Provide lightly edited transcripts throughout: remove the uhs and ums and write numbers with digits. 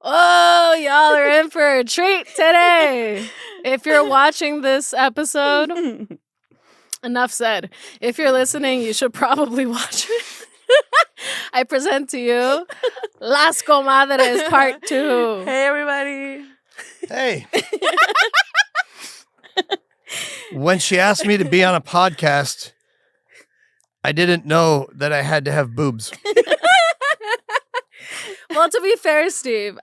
Oh, y'all are in for a treat today. If you're watching this episode, enough said. If you're listening, you should probably watch it. I present to you Las Comadres Part 2. Hey, everybody. Hey. When she asked me to be on a podcast, I didn't know that I had to have boobs. Well, to be fair, Steve,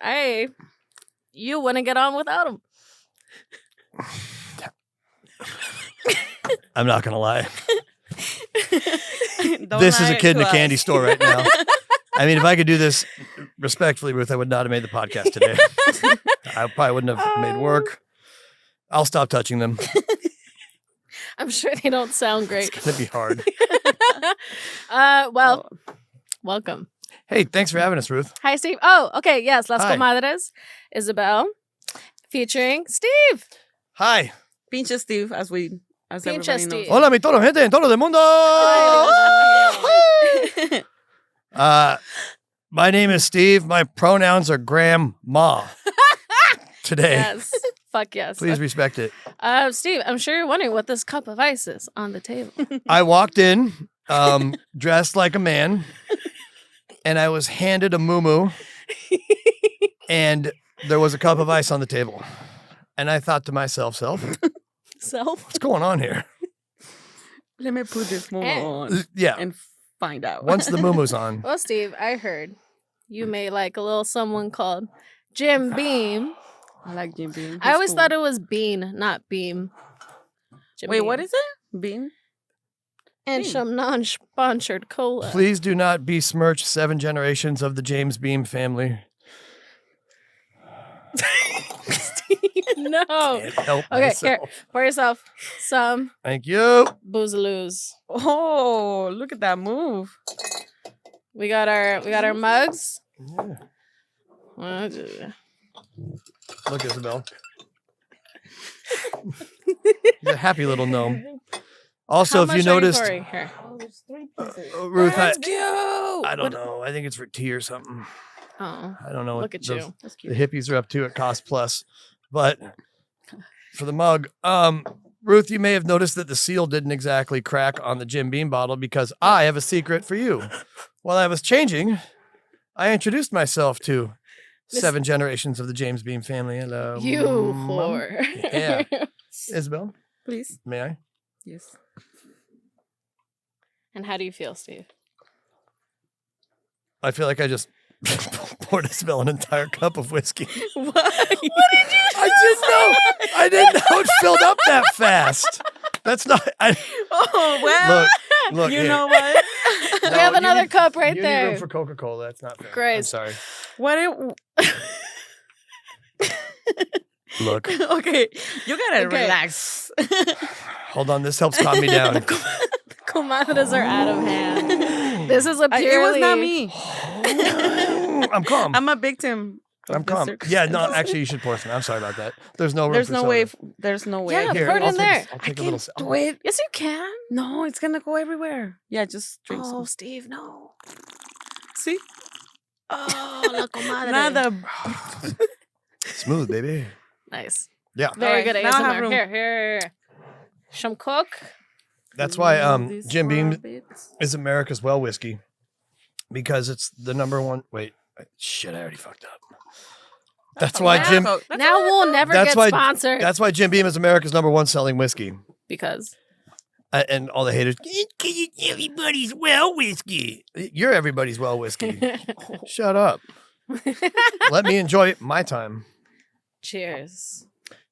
you wouldn't get on without him. I'm not going to lie. Don't This is lie a kid in to a candy us. store right now. I mean, if I could do this respectfully, Ruth, I would not have made the podcast today. I probably wouldn't have made work. I'll stop touching them. I'm sure they don't sound great. It's going to be hard. Welcome. Hey, thanks for having us, Ruth. Hi, Steve. Oh, okay. Yes, Las Hi. Comadres. Isabel, featuring Steve. Hi. Pinche Steve, as Pinche everybody knows. Steve. Hola, mi todo gente en todo el mundo. My name is Steve. My pronouns are grandma today. Yes. Fuck yes. Please respect it. Steve, I'm sure you're wondering what this cup of ice is on the table. I walked in dressed like a man, and I was handed a moo-moo, and there was a cup of ice on the table. And I thought to myself, Self. what's going on here? Let me put this moment on Yeah, and find out. once the moo-moo's on. Well, Steve, I heard you may like a little someone called Jim Beam. I like Jim Beam. I always thought it was Bean, not Beam. Jim Wait, Beam. what is it? Bean? And Beam. some non-sponsored cola. Please do not besmirch 7 generations of the James Beam family. Steve, no. Can't help Okay, here, myself. pour yourself some Thank you. boozaloos. Oh, look at that move. We got our mugs. Yeah. Look, Isabel. He's a happy little gnome. Also, How if you much are noticed, pouring? Here. Ruth, That's cute. I don't know. I think it's for tea or something. Oh, I don't know what look at those- you. That's the cute. hippies are up to at Cost Plus. But for the mug, Ruth, you may have noticed that the seal didn't exactly crack on the Jim Beam bottle because I have a secret for you. While I was changing, I introduced myself to 7 generations of the James Beam family. Hello. You Mom. whore. Yeah. Isabel, Please. may I? Yes. And how do you feel, Steve? I feel like I just poured Isabel an entire cup of whiskey. What? I didn't know it filled up that fast. That's not. Oh, well. Look. you here. know what? We No, have you another need- cup right you need there. room for Coca-Cola. That's not fair. I'm Grace. sorry. What it, Look, okay, you gotta Okay. relax. hold on. This helps calm me down. Comadres are out of hand. This is a It was purely. not me. I'm calm. I'm a victim. of I'm the calm. Yeah, no, circumstances. actually, you should pour some. I'm sorry about that. There's no room There's for no soda. way. There's no way. Yeah, Here, pour it I'll in take- there. I'll I take a little. can't do it. Yes, you can. No, it's gonna go everywhere. Yeah, just drink Oh, some. Steve, no. See? Oh, la comadre. Nada. Smooth, baby. Nice. Yeah, Very Alright, good now I have ASMR. room. Here. Some cook. that's why These Jim Beam rabbits. is America's well whiskey because it's the #1. Wait, shit, I already fucked up. That's why Wow. Jim. That's Now all right. we'll never That's get why- sponsored. That's why Jim Beam is America's #1 selling whiskey. Because. And all the haters, everybody's well whiskey. You're everybody's well whiskey. Shut up. Let me enjoy my time. Cheers.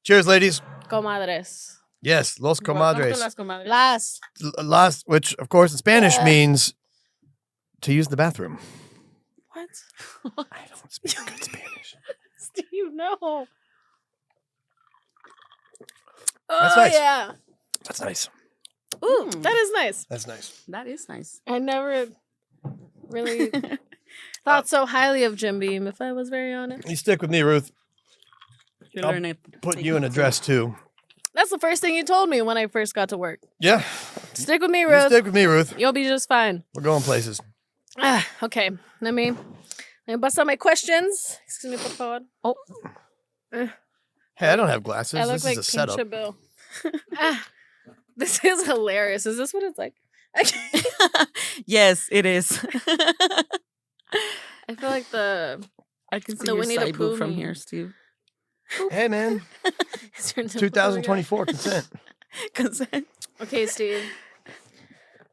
Cheers, ladies. Comadres. Yes, Los Welcome to Comadres. Las Comadres. Last. Las, which, of course, in Spanish means to use the bathroom. What? I don't speak good Spanish. Steve, no. That's Oh, nice. yeah. That's nice. Ooh, Mm. that is nice. That's nice. That is nice. I never really thought so highly of Jim Beam, if I was very honest. You stick with me, Ruth. You I'll learn it. Put you in a dress, too. That's the first thing you told me when I first got to work. Yeah. Stick with me, You Ruth. stick with me, Ruth. You'll be just fine. We're going places. Okay, let me me bust out my questions. Excuse me, por favor. Oh, Hey, I don't have glasses. I look This like is a setup. Pinche Bill. This is hilarious. Is this what it's like? yes, it is. I feel like I can see The your Winnie the side boob Pooh from meme. here, Steve. Hey, man. Is your nipple 2024 consent. Consent. Okay, Steve.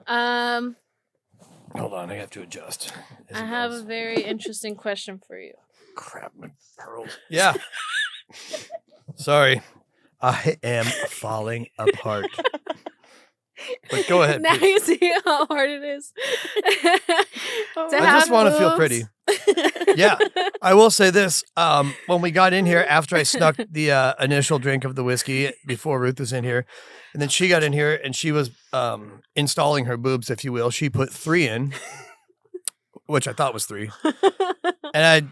Hold on, I have to adjust. I have a very interesting question for you. Crap, my pearls. Yeah. Sorry. I am falling apart. But go ahead. Now please. you see how hard it is. I just want to feel pretty. Yeah. I will say this. When we got in here, after I snuck the initial drink of the whiskey before Ruth was in here, and then she got in here and she was installing her boobs, if you will. She put 3 in, which I thought was 3. And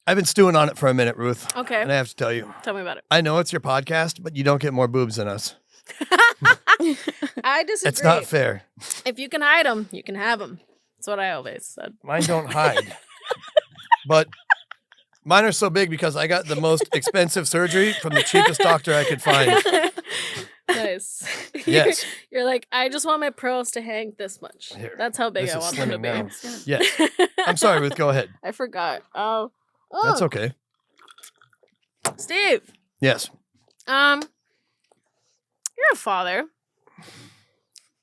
I've been stewing on it for a minute, Ruth. Okay. And I have to tell you, Tell me about it. I know it's your podcast, but you don't get more boobs than us. I disagree. It's not fair. If you can hide them, you can have them. That's what I always said. Mine don't hide. But mine are so big because I got the most expensive surgery from the cheapest doctor I could find. Nice. Yes. You're like, I just want my pearls to hang this much. Here, That's how big this I is want them to slimming be. down. Yes. I'm sorry, Ruth. Go ahead. I forgot. Oh. That's okay. Steve. Yes. You're a father.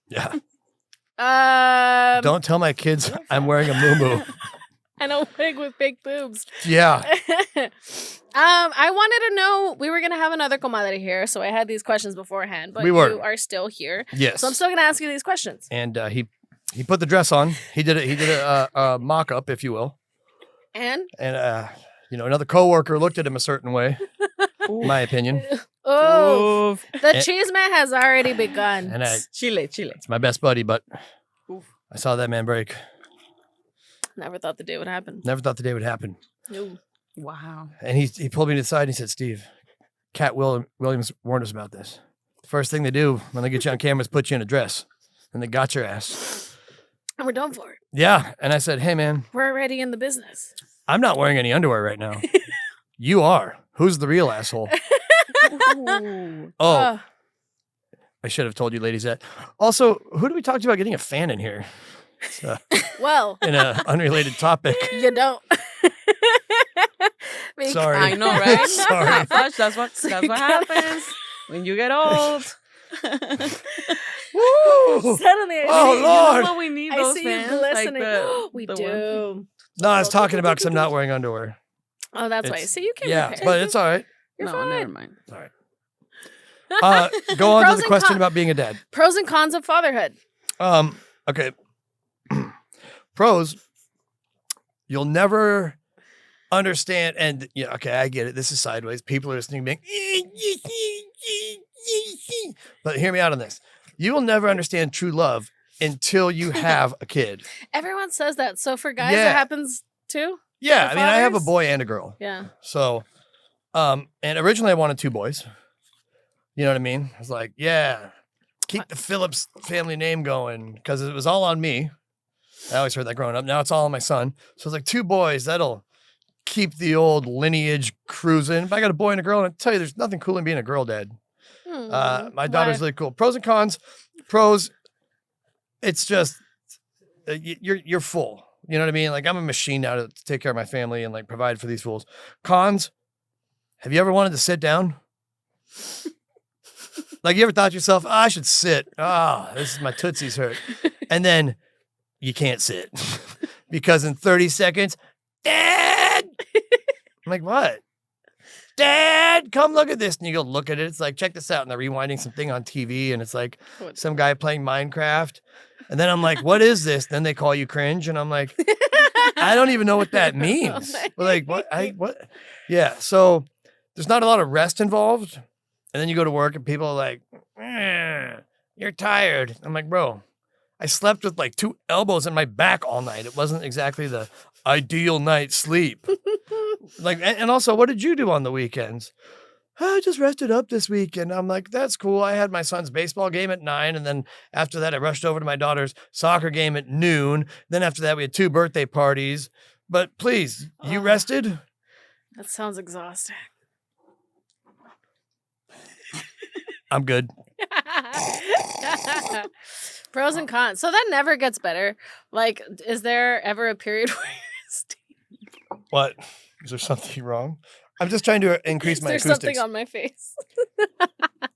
Yeah. Don't Don't tell my kids I'm wearing a muumuu. and a wig with big boobs. Yeah. I wanted to know, we were gonna have another comadre here, so I had these questions beforehand, but We were. you are still here. Yes. So I'm still gonna ask you these questions. And he put the dress on. He did a mock up, if you will. And And another coworker looked at him a certain way, in my opinion. oh, Oof. the cheese man has already begun. And Chile. it's my best buddy, but Oof. I saw that man break. Never thought the day would happen. Never thought the day would happen. No. Wow. And he pulled me to the side and he said, Steve, Cat Williams warned us about this. The first thing they do when they get you on camera is put you in a dress. And they got your ass. And we're done for it. Yeah. And I said, hey, man, We're already in the business. I'm not wearing any underwear right now. You are. Who's the real asshole? Ooh. Oh, I should have told you ladies that. Also, who do we talk to about getting a fan in here? It's, well, in an unrelated topic. you don't. Sorry. I know, right? Sorry. Fudge, that's what happens when you get old. Woo! Suddenly, Oh, You Lord. know what we need I those see you fans, like glistening. We the do. No, I was talking about because I'm not wearing underwear. Oh, that's why. It's- So you can Yeah, repair. but it's all right. You're no, fine. never mind. All right. Go on Pros to the and question cons. about being a dad. Pros and cons of fatherhood. Okay. Pros, you'll never understand. And yeah, okay, I get it. This is sideways. People are listening, being, but hear me out on this. You will never understand true love until you have a kid. Everyone says that. So for guys, Yeah. it happens too. Yeah, For I mean, I have a fathers? boy and a girl. Yeah. So, and originally I wanted 2 boys. You know what I mean? I was like, yeah, keep the Phillips family name going because it was all on me. I always heard that growing up. Now it's all on my son. So it's like 2 boys. That'll keep the old lineage cruising. If I got a boy and a girl, and I tell you, there's nothing cool in being a girl dad. My daughter's really cool. Pros and cons. Pros, it's just you're full. You know what I mean? Like I'm a machine now to take care of my family and like provide for these fools. Cons, have you ever wanted to sit down? Like you ever thought to yourself, I should sit. This is my tootsies hurt. And then you can't sit because in 30 seconds, Dad! I'm like, what? Dad, come look at this. And you go look at it. It's like, check this out. And they're rewinding something on TV and it's like some guy playing Minecraft. And then I'm like, what is this? Then they call you cringe. And I'm like, I don't even know what that means. But like, what? Yeah. So there's not a lot of rest involved. And then you go to work and people are like, you're tired. I'm like, bro, I slept with like 2 elbows in my back all night. It wasn't exactly the ideal night's sleep. Like, and also, what did you do on the weekends? I just rested up this weekend. I'm like, that's cool. I had my son's baseball game at 9. And then after that, I rushed over to my daughter's soccer game at noon. Then after that, we had 2 birthday parties. But please, you rested? That sounds exhausting. I'm good. Pros and cons. So that never gets better. Like, is there ever a period where What? Is there something wrong? I'm just trying to increase my there's acoustics. something on my face?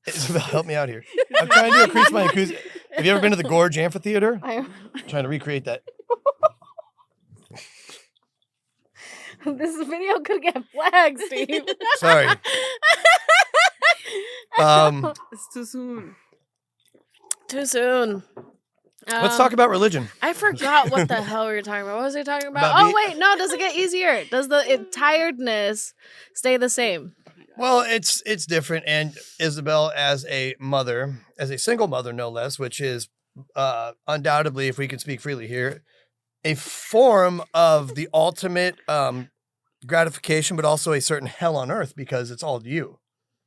Isabel, help me out here. I'm trying to increase my acoustics. Have you ever been to the Gorge Amphitheater? I'm trying to recreate that. This video could get flagged, Steve. Sorry. It's too soon. Too soon. Let's talk about religion. I forgot what the hell we were talking about. What was I talking about? About Oh, wait. No, does it get easier? Does the tiredness stay the same? Well, it's different. And Isabel, as a mother, as a single mother, no less, which is undoubtedly, if we can speak freely here, a form of the ultimate gratification, but also a certain hell on earth because it's all you.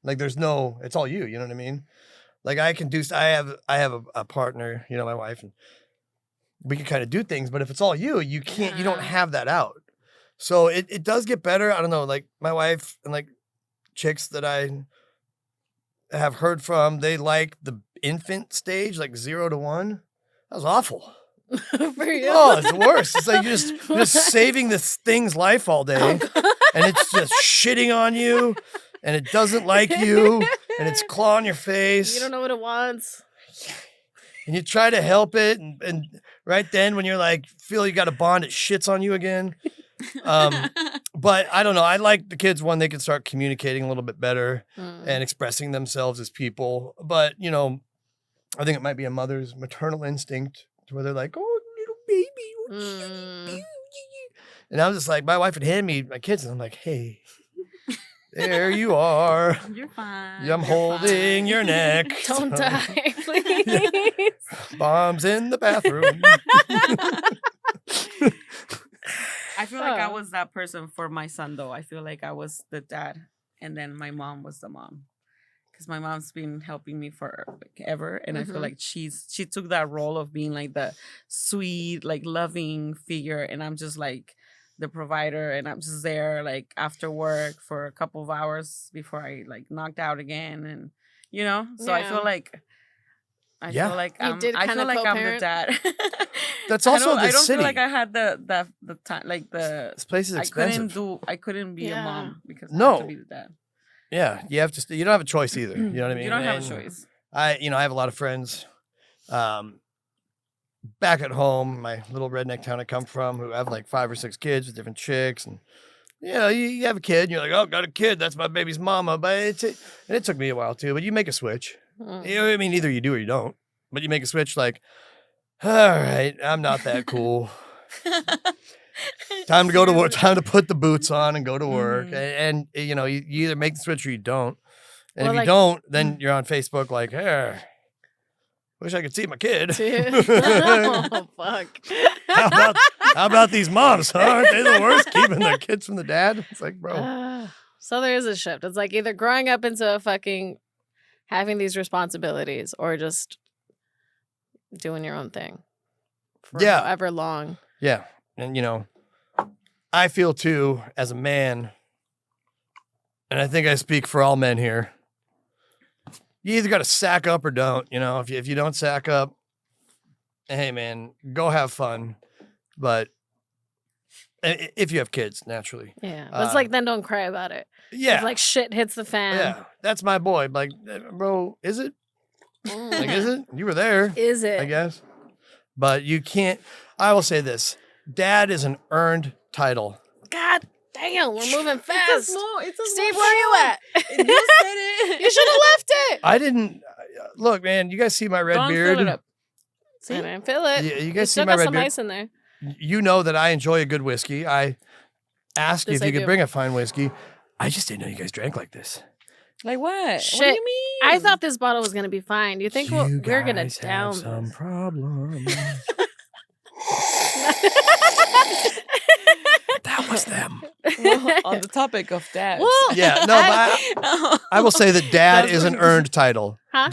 Like it's all you. You know what I mean? Like I have a partner, you know, my wife, and we can kind of do things, but if it's all you, you don't have that out. So it does get better. I don't know, like my wife and like chicks that I have heard from, they like the infant stage, like 0 to 1. That was awful. For you? Oh, it's the worst. It's like you're just saving this thing's life all day, and it's just shitting on you, and it doesn't like you, and it's clawing your face. You don't know what it wants. And you try to help it, and right then when you're like, feel you got a bond, it shits on you again. But I don't know. I like the kids when they can start communicating a little bit better and expressing themselves as people. But, you know, I think it might be a mother's maternal instinct where they're like, oh, little baby. And I was just like, my wife would hand me my kids, and I'm like, hey, there you are. You're fine. I'm holding your neck. Don't die, please. Bombs in the bathroom. I feel like I was that person for my son, though. I feel like I was the dad, and then my mom was the mom. Because my mom's been helping me for like ever, and I feel like she took that role of being like the sweet, like loving figure, and I'm just like the provider, and I'm just there like after work for a couple of hours before I like knocked out again, and you know. So I feel like I'm the dad. That's also I don't city. feel like I had the time, like this place is expensive. I couldn't be a mom because I had to be the dad. Yeah, you have to. You don't have a choice either. You know what I mean? You don't have a choice. I have a lot of friends, back at home, my little redneck town I come from, who have like 5 or 6 kids with different chicks, and you know, you have a kid, and you're like, oh, got a kid, that's my baby's mama. But it took me a while too. But you make a switch. You know, I mean, either you do or you don't. But you make a switch, like, all right, I'm not that cool. Time to go to work. Time to put the boots on and go to work. And you know, you either make the switch or you don't. And if you don't, then you're on Facebook like, hey, wish I could see my kid. Oh, fuck. How about these moms, huh? Aren't they the worst? Keeping their kids from the dad? It's like, bro. So there is a shift. It's like either growing up into a fucking having these responsibilities or just doing your own thing for however long. Yeah. And, you know, I feel too, as a man, and I think I speak for all men here, you either got to sack up or don't. You know, if you don't sack up, hey, man, go have fun. But if you have kids, naturally. Yeah. But it's like, then don't cry about it. Yeah. If like shit hits the fan. Yeah. That's my boy. Like, bro, is it? Like, is it? You were there. Is it? I guess. But you can't. I will say this. Dad is an earned title. God damn, we're moving fast. Steve, small where are you at? You said it. You should have left it. I didn't. Look, man, you guys see my red beard? Fill it up. See? I didn't feel it. You guys see still my got red some beard? ice in there. You know that I enjoy a good whiskey. I asked you if you could bring a fine whiskey. I just didn't know you guys drank like this. Like what? Shit. What do you mean? I thought this bottle was going to be fine. Do you think we're going to down some this? problems. That was them. Well, on the topic of dads. Well, Yeah, no, but I will say that dad is an earned title. Huh?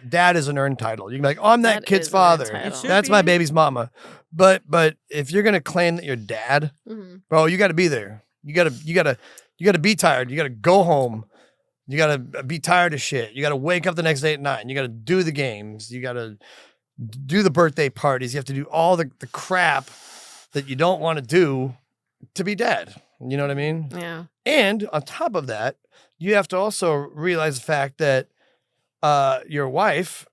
Dad is an earned title. You can be like, oh, I'm that kid's is an father. earned title. It should That's my be. baby's mama. But if you're gonna claim that you're dad, bro, you got to be there. You gotta be tired. You gotta go home. You gotta be tired of shit. You gotta wake up the next day at 9. You gotta do the games. You gotta do the birthday parties. You have to do all the crap that you don't want to do to be dad. You know what I mean? Yeah. And on top of that, you have to also realize the fact that your wife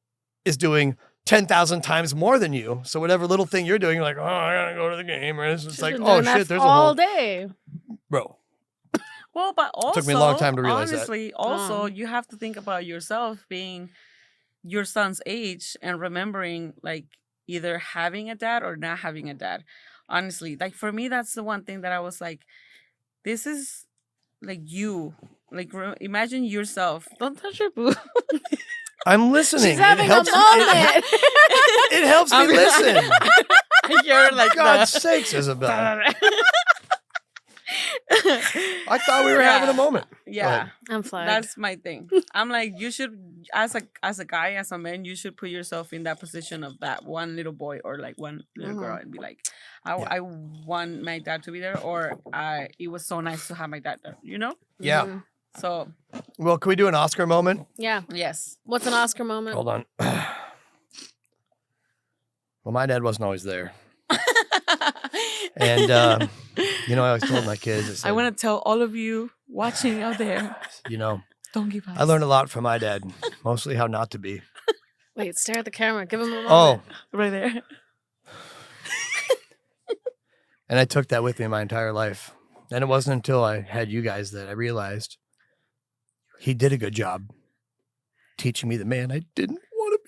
is doing 10,000 times more than you. So whatever little thing you're doing, you're like, oh, I gotta go to the game. Or it's just like, oh shit, there's all a whole day. bro. Well, but also, took me a long time to realize honestly, that. also, you have to think about yourself being your son's age and remembering, like, either having a dad or not having a dad. Honestly, like, for me, that's the one thing that I was like, this is, like, you. Like, imagine yourself. Don't touch your boob. I'm listening. She's having a moment. It helps me listen. You're like, God's sakes, Isabel. I thought we were having a moment. Yeah, I'm flagged. that's my thing. I'm like, you should, as a guy, as a man, you should put yourself in that position of that one little boy or like one little girl and be like, I want my dad to be there, or it was so nice to have my dad there, you know? Yeah. So, well, can we do an Oscar moment? Yeah. yes. What's an Oscar moment? Hold on. Well, my dad wasn't always there. And, you know, I always told my kids, I said, I want to tell all of you watching out there, you know, don't give up. I learned a lot from my dad, mostly how not to be. Wait, stare at the camera. Give him a moment. Oh, right there. and I took that with me my entire life. And it wasn't until I had you guys that I realized he did a good job teaching me the man I didn't want to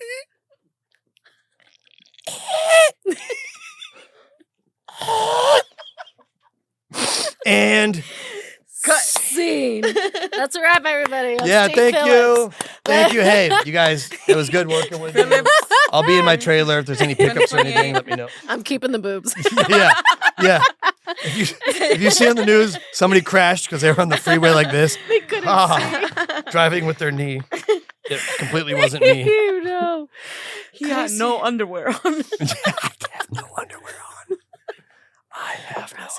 be. And Scene. That's a wrap, everybody. Let's yeah, take thank Phillips. you. Thank you. Hey, you guys, it was good working with you. I'll be in my trailer. If there's any pickups or anything, let me know. I'm keeping the boobs. Yeah. If you see on the news, somebody crashed because they were on the freeway like this. They couldn't see. Driving with their knee. It completely wasn't me. You know. He had no underwear on. I have no underwear on. I have no underwear.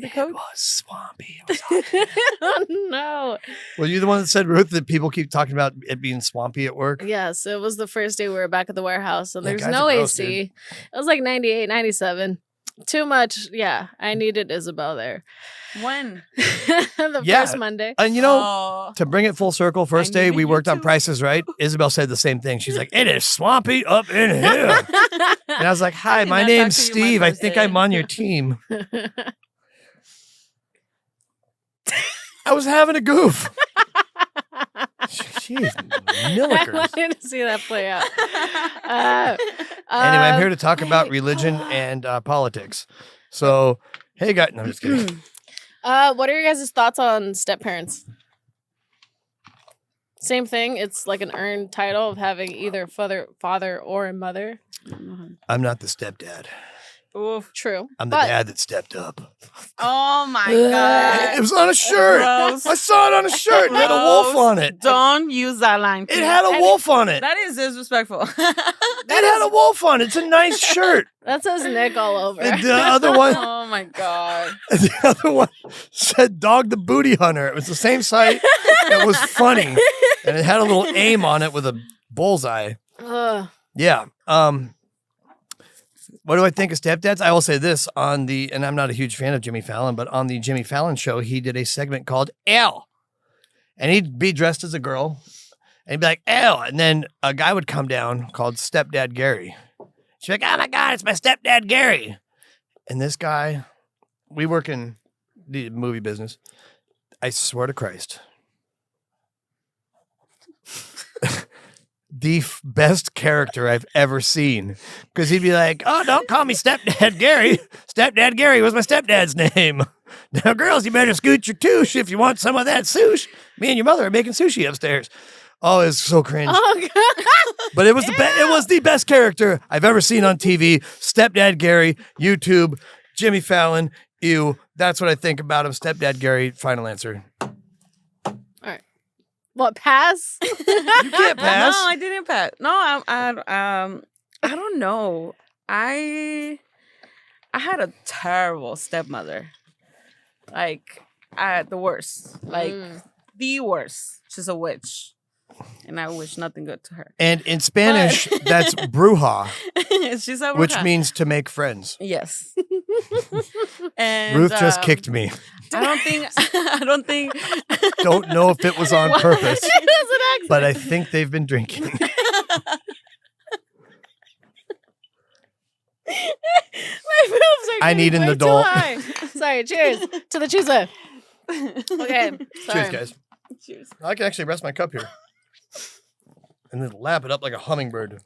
It was swampy. It was hot. Oh, no. Were you the one that said, Ruth, that people keep talking about it being swampy at work? Yes, it was the first day we were back at the warehouse, and Yeah, there's guys no are gross, AC. dude. It was like 98, 97. Too much. Yeah, I needed Isabel there. When? The Yeah. first Monday. And you know, to bring it full circle, first day needed we you worked on too. Prices Right. Isabel said the same thing. She's like, it is swampy up in here. And I was like, hi, did my not name's talk to you my Steve. I first think day. I'm on your team. I was having a goof. Jeez, I millikers. wanted to see that play out. Anyway, I'm here to talk about religion and politics. So, hey, guys. No, I'm just kidding. What are your guys' thoughts on step parents? Same thing. It's like an earned title of having either father or a mother. I'm not the stepdad. Oof. True. I'm the But- dad that stepped up. Oh my It god. was on a shirt. Gross. I saw it on a shirt. It had a wolf on it. Don't use that line. It had a wolf on it. That is disrespectful. It had a wolf on it. It's a nice shirt. That says Nick all over. And the other one, Oh my god. the other one said "Dog the Booty Hunter." It was the same site. It was funny, and it had a little aim on it with a bullseye. Ugh. Yeah. What do I think of stepdads? I will say this on the, and I'm not a huge fan of Jimmy Fallon, but on the Jimmy Fallon show, he did a segment called L. And he'd be dressed as a girl, and he'd be like, L. And then a guy would come down called Stepdad Gary. She'd be like, oh my God, it's my stepdad Gary. And this guy, we work in the movie business. I swear to Christ. The best character I've ever seen. Because he'd be like, oh, don't call me Stepdad Gary. Stepdad Gary was my stepdad's name. Now, girls, you better scoot your touche if you want some of that sushi. Me and your mother are making sushi upstairs. Oh, it's so cringe. Oh, God. But it was it was the best character I've ever seen on TV. Stepdad Gary, YouTube, Jimmy Fallon, ew. That's what I think about him. Stepdad Gary, final answer. What, pass? You can't pass. No, I didn't pass. No, I don't know. I had a terrible stepmother. Like, the worst. Like, the worst. She's a witch. And I wish nothing good to her. And in Spanish, that's bruja, She's a which bruja. means to make friends. Yes. And Ruth just kicked me. I don't think Don't know if it was on purpose, It was an accident. but I think they've been drinking. My boobs are I need getting an way adult. too high. Sorry, cheers to the chooser. Okay, sorry. Cheers, guys. Cheers. I can actually rest my cup here. And then lap it up like a hummingbird.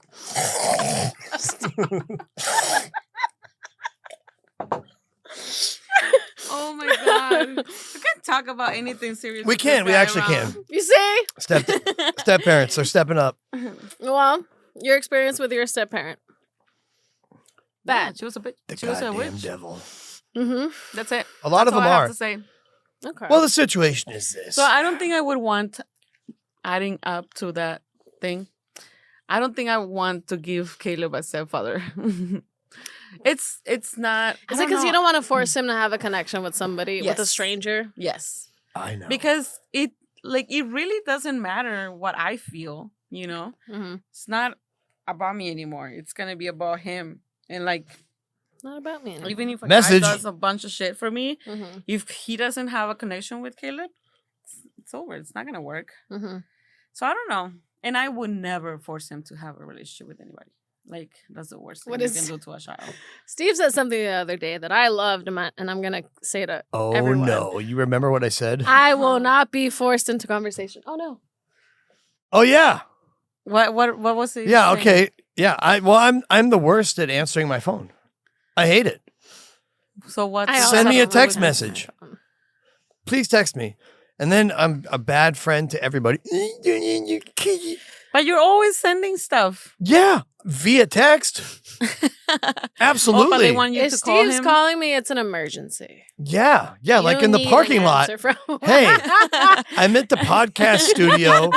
Oh my god. We can't talk about anything serious. We with can. this We guy actually around. can. You see? Step parents are stepping up. Well, your experience with your step parent. Yeah, Bad. she was a bitch. The She was a goddamn witch. devil. Mm-hmm. That's it. A lot of That's them all I are. have to say. Okay. Well, the situation is this. So I don't think I would want, adding up to that thing, I don't think I want to give Caleb a stepfather. It's not. Is it because you don't want to force him to have a connection with somebody, with a Yes. stranger? Yes. I know. Because it really doesn't matter what I feel, you know? Mm-hmm. It's not about me anymore. It's going to be about him. And like, Not about me. even if a Message. guy does a bunch of shit for me, Mm-hmm. if he doesn't have a connection with Caleb, it's over. It's not going to work. Mm-hmm. So I don't know. And I would never force him to have a relationship with anybody. Like, that's the worst thing What you is- can do to a child. Steve said something the other day that I loved, and I'm gonna say to Oh, everyone. no. You remember what I said? I will not be forced into conversation. Oh no. Oh, yeah. What was it? Yeah, saying? okay. Yeah, I'm the worst at answering my phone. I hate it. So what? I also Send me a have really text good message. phone. Please text me. And then I'm a bad friend to everybody. But you're always sending stuff. Yeah, via text. Oh, Absolutely. but they want you If to call Steve's him. calling me, it's an emergency. Yeah, like You in the need parking an lot. answer from- Hey, I'm at the podcast studio.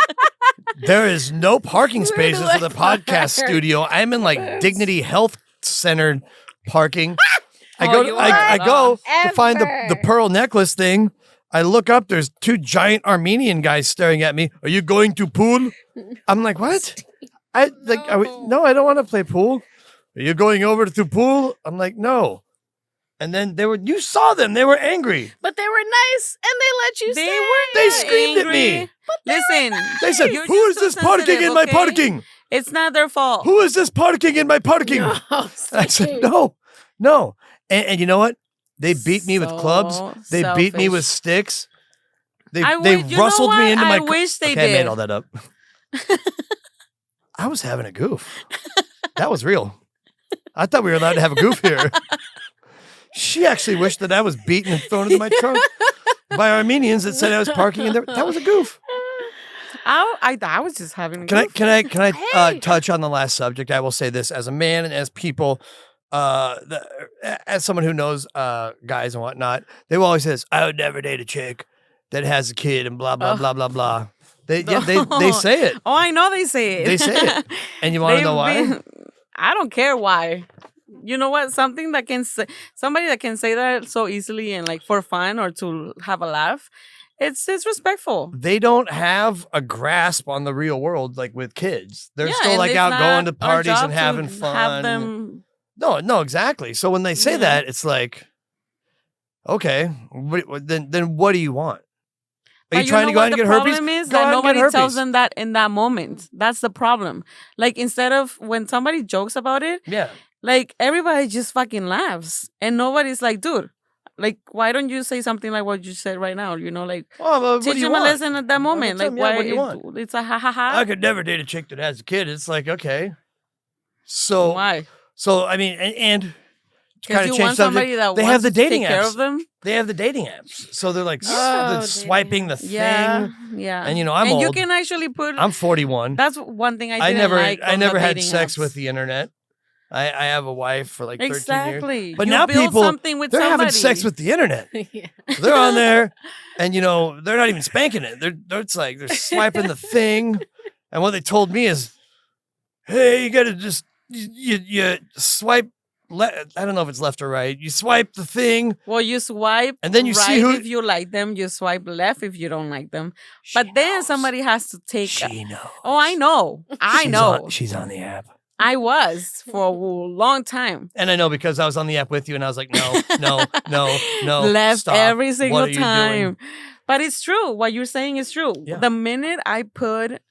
There is no parking Where spaces do for the I podcast park? studio. I'm in like Dignity Health Center parking. I Oh, go. you I are. go to find the Ever. pearl necklace thing. I look up. There's two giant Armenian guys staring at me. Are you going to pool? I'm like, what? I like. No, I don't want to play pool. Are you going over to pool? I'm like, no. And then they were. You saw them. They were angry. But they were nice, and they let you They stay. were They not screamed at me. angry. Listen, They said, you're "Who is just this too parking sensitive, in my okay? parking? It's not their fault. Who is this parking in my parking?" No, I said, Steve. no. And you know what? They beat me with clubs. So They beat me selfish. with sticks. They I they would- you know rustled me what? into my. I wish they okay, I made did. all that up. I was having a goof. That was real. I thought we were allowed to have a goof here. She actually wished that I was beaten and thrown into my trunk by Armenians that said I was parking in there. That was a goof. I was just having a Can I goof. can I Hey. touch on the last subject? I will say this as a man and as people, as someone who knows guys and whatnot, they will always say this, I would never date a chick that has a kid and blah blah Ugh. blah blah blah. They say it. Oh, I know they say it. They say it. And you want to know why? I don't care why. You know what? Somebody that can say that so easily and like for fun or to have a laugh, it's respectful. They don't have a grasp on the real world like with kids. They're Yeah, still and like it's out not going to our parties job and to having fun. Have them. No, exactly. So when they say Yeah. that, it's like, okay, then what do you want? Are But you trying to go out and get herpes? The problem is Go out that and get nobody tells herpes. them that in that moment. That's the problem. Like instead of when somebody jokes about it, Yeah. like everybody just fucking laughs, and nobody's like, dude, like why don't you say something like what you said right now? You know, like Oh, well, what teach do you them a want? lesson at that moment. tell Like them, yeah, why what do you want? it's a ha ha ha. I could never date a chick that has a kid. It's like, okay. So, Why? I mean, and to Because kind you of change want somebody subject, that they wants have the to dating take care apps. of them. They have the dating apps. So they're like Oh, they're dating swiping the Yeah, thing. yeah. And, you know, I'm and you old. can actually put. I'm 41. That's one thing I I didn't never like. I on never the had dating sex apps. with the internet. I have a wife for like 13 years. Exactly. But You now build people, something with they're somebody. having sex with the internet. Yeah. They're on there, and you know they're not even spanking it. It's like they're swiping the thing, and what they told me is, "Hey, you got to just you swipe. I don't know if it's left or right. You swipe the thing. Well, you swipe and then you right see who. if you like them. You swipe left if you don't like them. But then somebody has to take. She knows. Oh, I know. I know. She's on the app. I was for a long time. And I know because I was on the app with you, and I was like, no. Left stop. every single What are you time. doing? But it's true. What you're saying is true. Yeah. The minute I put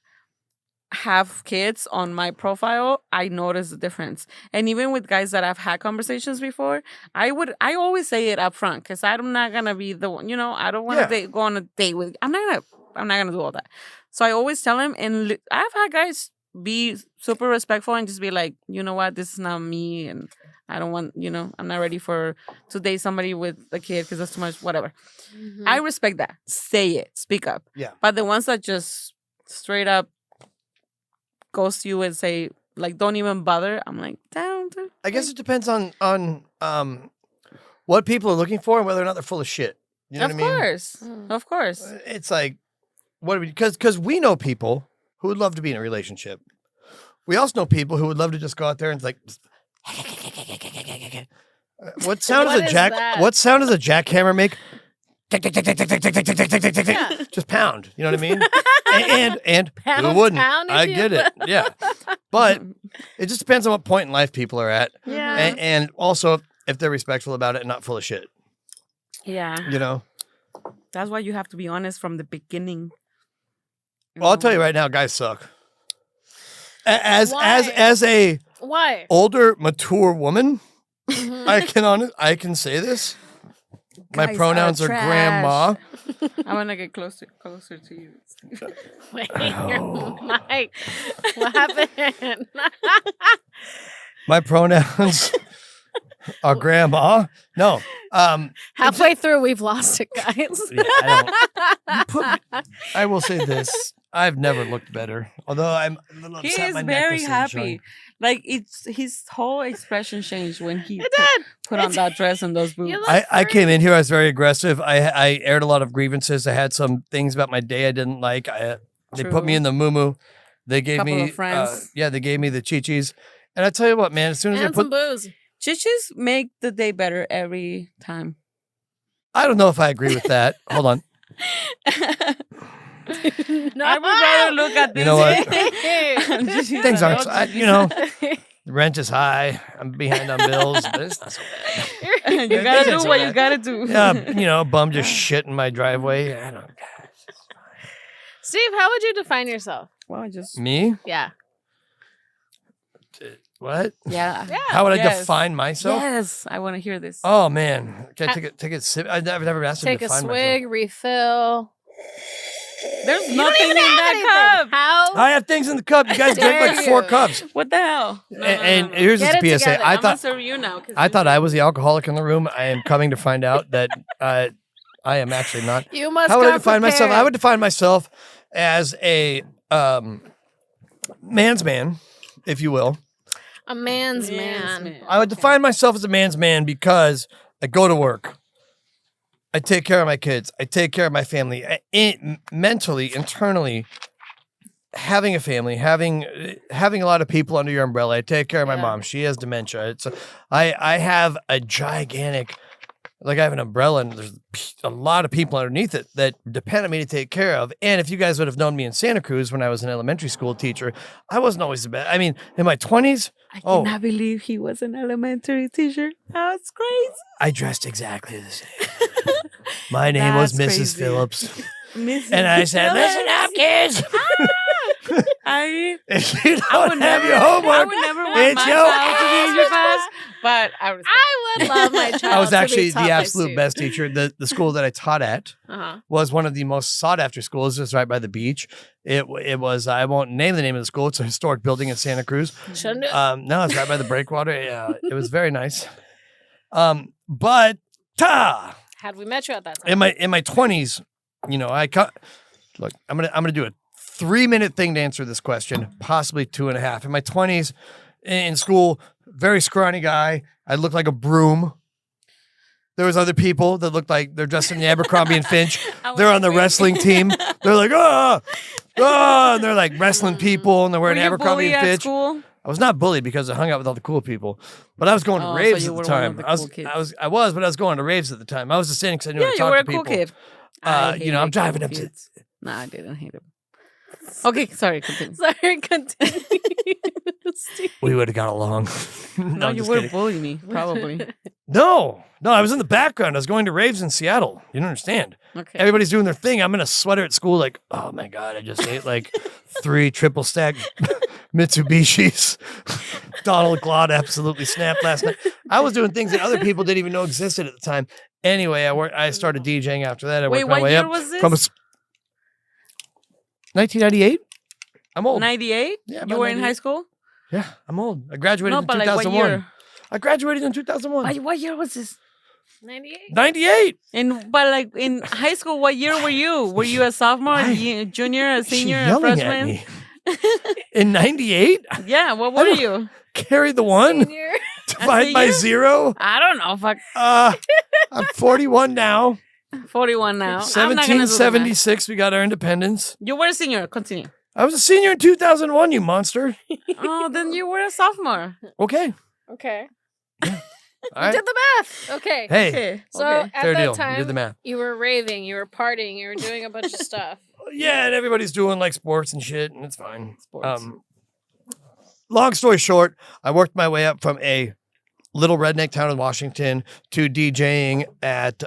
have kids on my profile, I notice the difference. And even with guys that I've had conversations before, I always say it up front because I'm not gonna be the one. I don't want to go on a date with. I'm not gonna do all that. So I always tell him, and I've had guys be super respectful and just be like, you know what, this is not me, and I don't want, I'm not ready to date somebody with a kid because that's too much, whatever. Mm-hmm. I respect that. Say it, speak up. Yeah. But the ones that just straight up ghost you and say like, don't even bother, I'm like, damn. Dude. I guess it depends on what people are looking for and whether or not they're full of shit. You know what I mean? Of course. It's like, what do we? Because we know people who would love to be in a relationship. We also know people who would love to just go out there and like. What sound does a jackhammer make? Just pound. You know what I mean? and who wouldn't? I get it. Yeah. But it just depends on what point in life people are at. Yeah. And also if they're respectful about it and not full of shit. Yeah. That's why you have to be honest from the beginning. Well, I'll tell you right now, guys suck. As a why older, mature woman, Mm-hmm. I can say this. Guys My pronouns are grandma. I want to get closer to you. Wait, Mike, what happened? My pronouns are grandma. No. Halfway through, we've lost it, guys. I will say this. I've never looked better. Although I'm a little upset. He is my very necklace isn't happy. showing. Like his whole expression changed when he It did. put on that dress and those boobs. I came in here. I was very aggressive. I aired a lot of grievances. I had some things about my day I didn't like. They put me in the moo. They gave Couple me of friends. they gave me the chichis. And I tell you what, man, as soon as And I put some booze. Chichis make the day better every time. I don't know if I agree with that. Hold on. No. I would rather look at this. You know what? Chichis Things than aren't. no chichis. The rent is high. I'm behind on bills, but it's not so bad. You gotta do what you gotta do. Yeah, bum just shit in my driveway. I don't. Steve, how would you define yourself? Well, just Me? Yeah. What? yeah. How would I Yes. define myself? Yes, I want to hear this. Oh man, can I take a sip? I've never asked him to Take a define swig, refill. There's You don't nothing in even have that anything. cup. How? myself. I have things in the cup. You guys drank dare like 4 you. cups. What the hell? And here's Get this it PSA. together. I I'm gonna thought serve you now. I was the alcoholic in the room. I am coming to find out that I am actually not. You must How would I come define myself? prepared. I would define myself as a man's man, if you will. A man's man. I would define myself as a man's man because I go to work. I take care of my kids. I take care of my family. Mentally, internally, having a family, having a lot of people under your umbrella. I take care of my mom. She has dementia. I have a gigantic, like I have an umbrella and there's a lot of people underneath it that depend on me to take care of. And if you guys would have known me in Santa Cruz when I was an elementary school teacher, I wasn't always the best. I mean, in my 20s, I cannot believe he was an elementary teacher. That's crazy. I dressed exactly the same. My name was That's Mrs. crazy. Phillips. Mrs. And I said, listen up, kids. I If you I don't would have never, your homework, I would never want it's my your child to be in your class, but I respect I would love my child. I was to be actually taught the by absolute Steve. best teacher. The school that I taught at Uh-huh. was one of the most sought after schools, just right by the beach. It was, I won't name the name of the school. It's a historic building in Santa Cruz. Shouldn't it? No, it's right by the breakwater. Yeah, it was very nice. But Had we met you at that time? in my 20s, look, I'm gonna do a 3-minute thing to answer this question, possibly 2.5. In my 20s, in school, very scrawny guy. I looked like a broom. There was other people that looked like they're dressed in the Abercrombie and Finch. They're on the wrestling team. They're like, and they're like wrestling people, and they're wearing Were you Abercrombie bullied and at Finch. school? I was not bullied because I hung out with all the cool people, but I was going to raves so at you the were one time. of the I was, cool kids. but I was going to raves at the time. I was just saying because I knew how Yeah, to you talk were to a cool people. kid. I You know, I'm hated driving cool up to. kids. Nah, I didn't hate him. Okay, sorry, continue. Sorry, continue. Steve. We would have got along. No, I'm you just were kidding. bullying me, probably. No, I was in the background. I was going to raves in Seattle. You don't understand. Okay. Everybody's doing their thing. I'm in a sweater at school, like, oh my God, I just ate like 3 triple stack Mitsubishis. Donald Glaude absolutely snapped last night. I was doing things that other people didn't even know existed at the time. Anyway, I started DJing after that. I Wait, worked my what way year up was this? from 1998. I'm old. 98? Yeah, You about were in 98. high school? Yeah, I'm old. I graduated No, in but like what 2001. year? I graduated in 2001. What year was this? 98. 98. But like in high school, what year were you? Were you a sophomore, Why? a junior, a Is she senior, a yelling at freshman? me? In 98? Yeah, what were don't- you? Carry the 1, Senior. divide by senior? 0. I don't know. Fuck. I'm 41 now. 41 now. I'm not gonna do the math. 1776, we got our independence. You were a senior. Continue. I was a senior in 2001, you monster. Oh, then you were a sophomore. Okay. Okay. All You right. did the math. Okay. Hey, Okay. So okay. at fair that deal. You time, did the math. you were raving, you were partying, you were doing a bunch of stuff. Yeah, and everybody's doing like sports and shit, and it's fine. Sports. Long story short, I worked my way up from a little redneck town in Washington to DJing at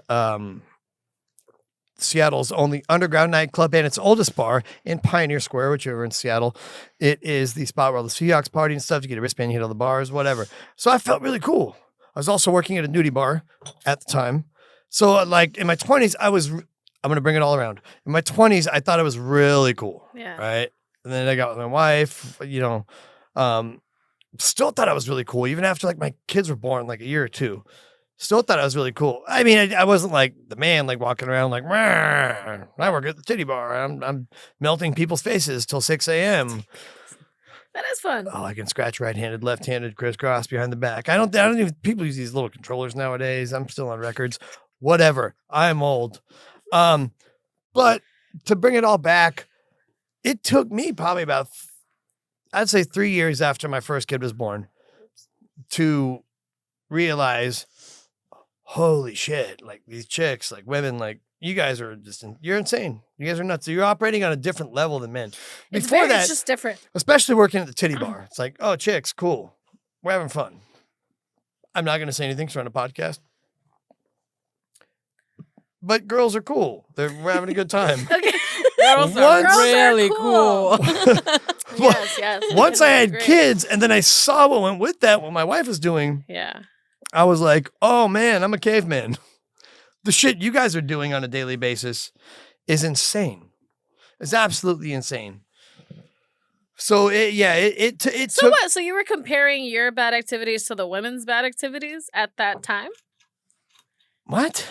Seattle's only underground nightclub and its oldest bar in Pioneer Square, which are in Seattle. It is the spot where all the Seahawks party and stuff. You get a wristband, you hit all the bars, whatever. So I felt really cool. I was also working at a nudie bar at the time. So like in my 20s, I'm going to bring it all around. In my 20s, I thought it was really cool. Yeah. Right. And then I got with my wife, still thought I was really cool. Even after like my kids were born, like a year or two, still thought I was really cool. I mean, I wasn't like the man, like walking around like, "Rah, I work at the titty bar. I'm melting people's faces till 6 a.m. That is fun. Oh, I can scratch right-handed, left-handed, crisscross behind the back. I don't even, people use these little controllers nowadays. I'm still on records. Whatever. I'm old. But to bring it all back, it took me probably about, I'd say 3 years after my first kid was born to realize, holy shit, like these chicks, like women, like you guys are just, you're insane. You guys are nuts. You're operating on a different level than men. It's Before just different. especially working at the titty bar, it's like, oh, chicks, cool. We're having fun. I'm not going to say anything because we're on a podcast. But girls are cool. We're having a good time. Okay. Girls are Once- really cool. cool. Yes. Once I had Great. kids and then I saw what went with that, what my wife was doing, Yeah. I was like, oh man, I'm a caveman. The shit you guys are doing on a daily basis is insane. It's absolutely insane. So it So took, what? So you were comparing your bad activities to the women's bad activities at that time? what?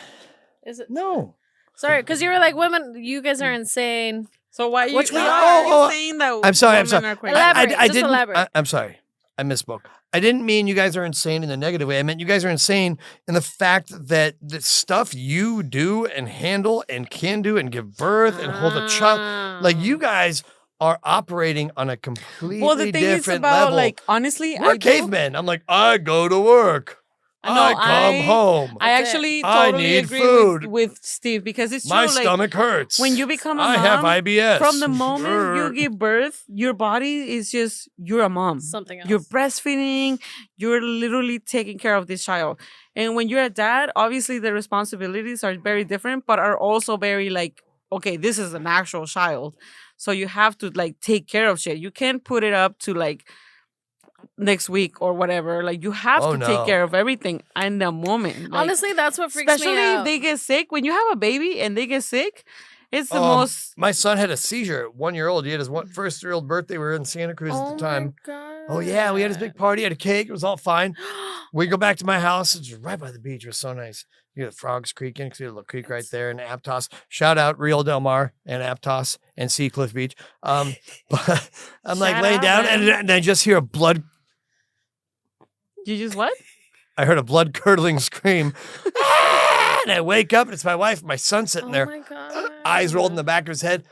Is it? No. Sorry, because you were like, women, you guys are insane. So why Which we why are. are you saying that I'm sorry, I'm women sorry. are crazy? Elaborate. Just didn't, elaborate. I'm sorry. I misspoke. I didn't mean you guys are insane in a negative way. I meant you guys are insane in the fact that the stuff you do and handle and can do and give birth and hold a child, like you guys are operating on a completely Well, the thing is different about level. like honestly, We're I do- cavemen. I'm like, I go to work. I know, I come home. I That's it. actually I totally need agree food. with Steve because it's true. My Like stomach hurts. when you become a I have mom, IBS. from the moment you give birth, your body is just you're a mom. Something else. You're breastfeeding. You're literally taking care of this child. And when you're a dad, obviously the responsibilities are very different, but are also very like, okay, this is an actual child. So you have to like take care of shit. You can't put it up to like next week or whatever. Like you have Oh, to no. take care of everything in the moment. Like, Honestly, that's what freaks especially me out. if they get sick. When you have a baby and they get sick, it's the Um, most. My son had a seizure at 1 year old. He had his first-year-old birthday. We were in Santa Cruz at the time. Oh yeah, we had his big party, had a cake. It was all fine. We go back to my house. It's right by the beach. It was so nice. You hear the frogs creaking. See a little creek right there in Aptos. Shout out Rio Del Mar and Aptos and Seacliff Beach. But I'm like Shout laying out, down man. and I just hear a blood. You just what? I heard a blood curdling scream. Ah! And I wake up and it's my wife, and my son sitting Oh there, my god. eyes rolled in the back of his head.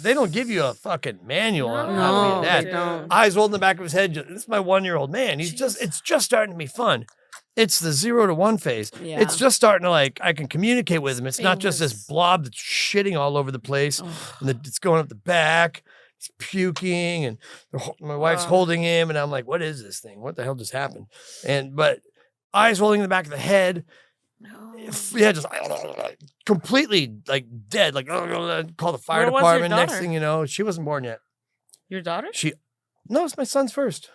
they don't give you a fucking manual on how to No, be a dad. they don't. Eyes rolled in the back of his head. This is my 1-year-old man. It's just starting to be fun. It's the 0 to 1 phase. Yeah. It's just starting to I can communicate with him. It's not just this Seamless. blob that's shitting all over the place. And it's going up the back. It's puking. And my wife's holding him. And I'm like, what is this thing? What the hell just happened? But eyes rolling in the back of the head. No. Yeah, just completely dead. Call the fire Where was your department. Next daughter? thing you know, she wasn't born yet. Your daughter? No, it's my son's first.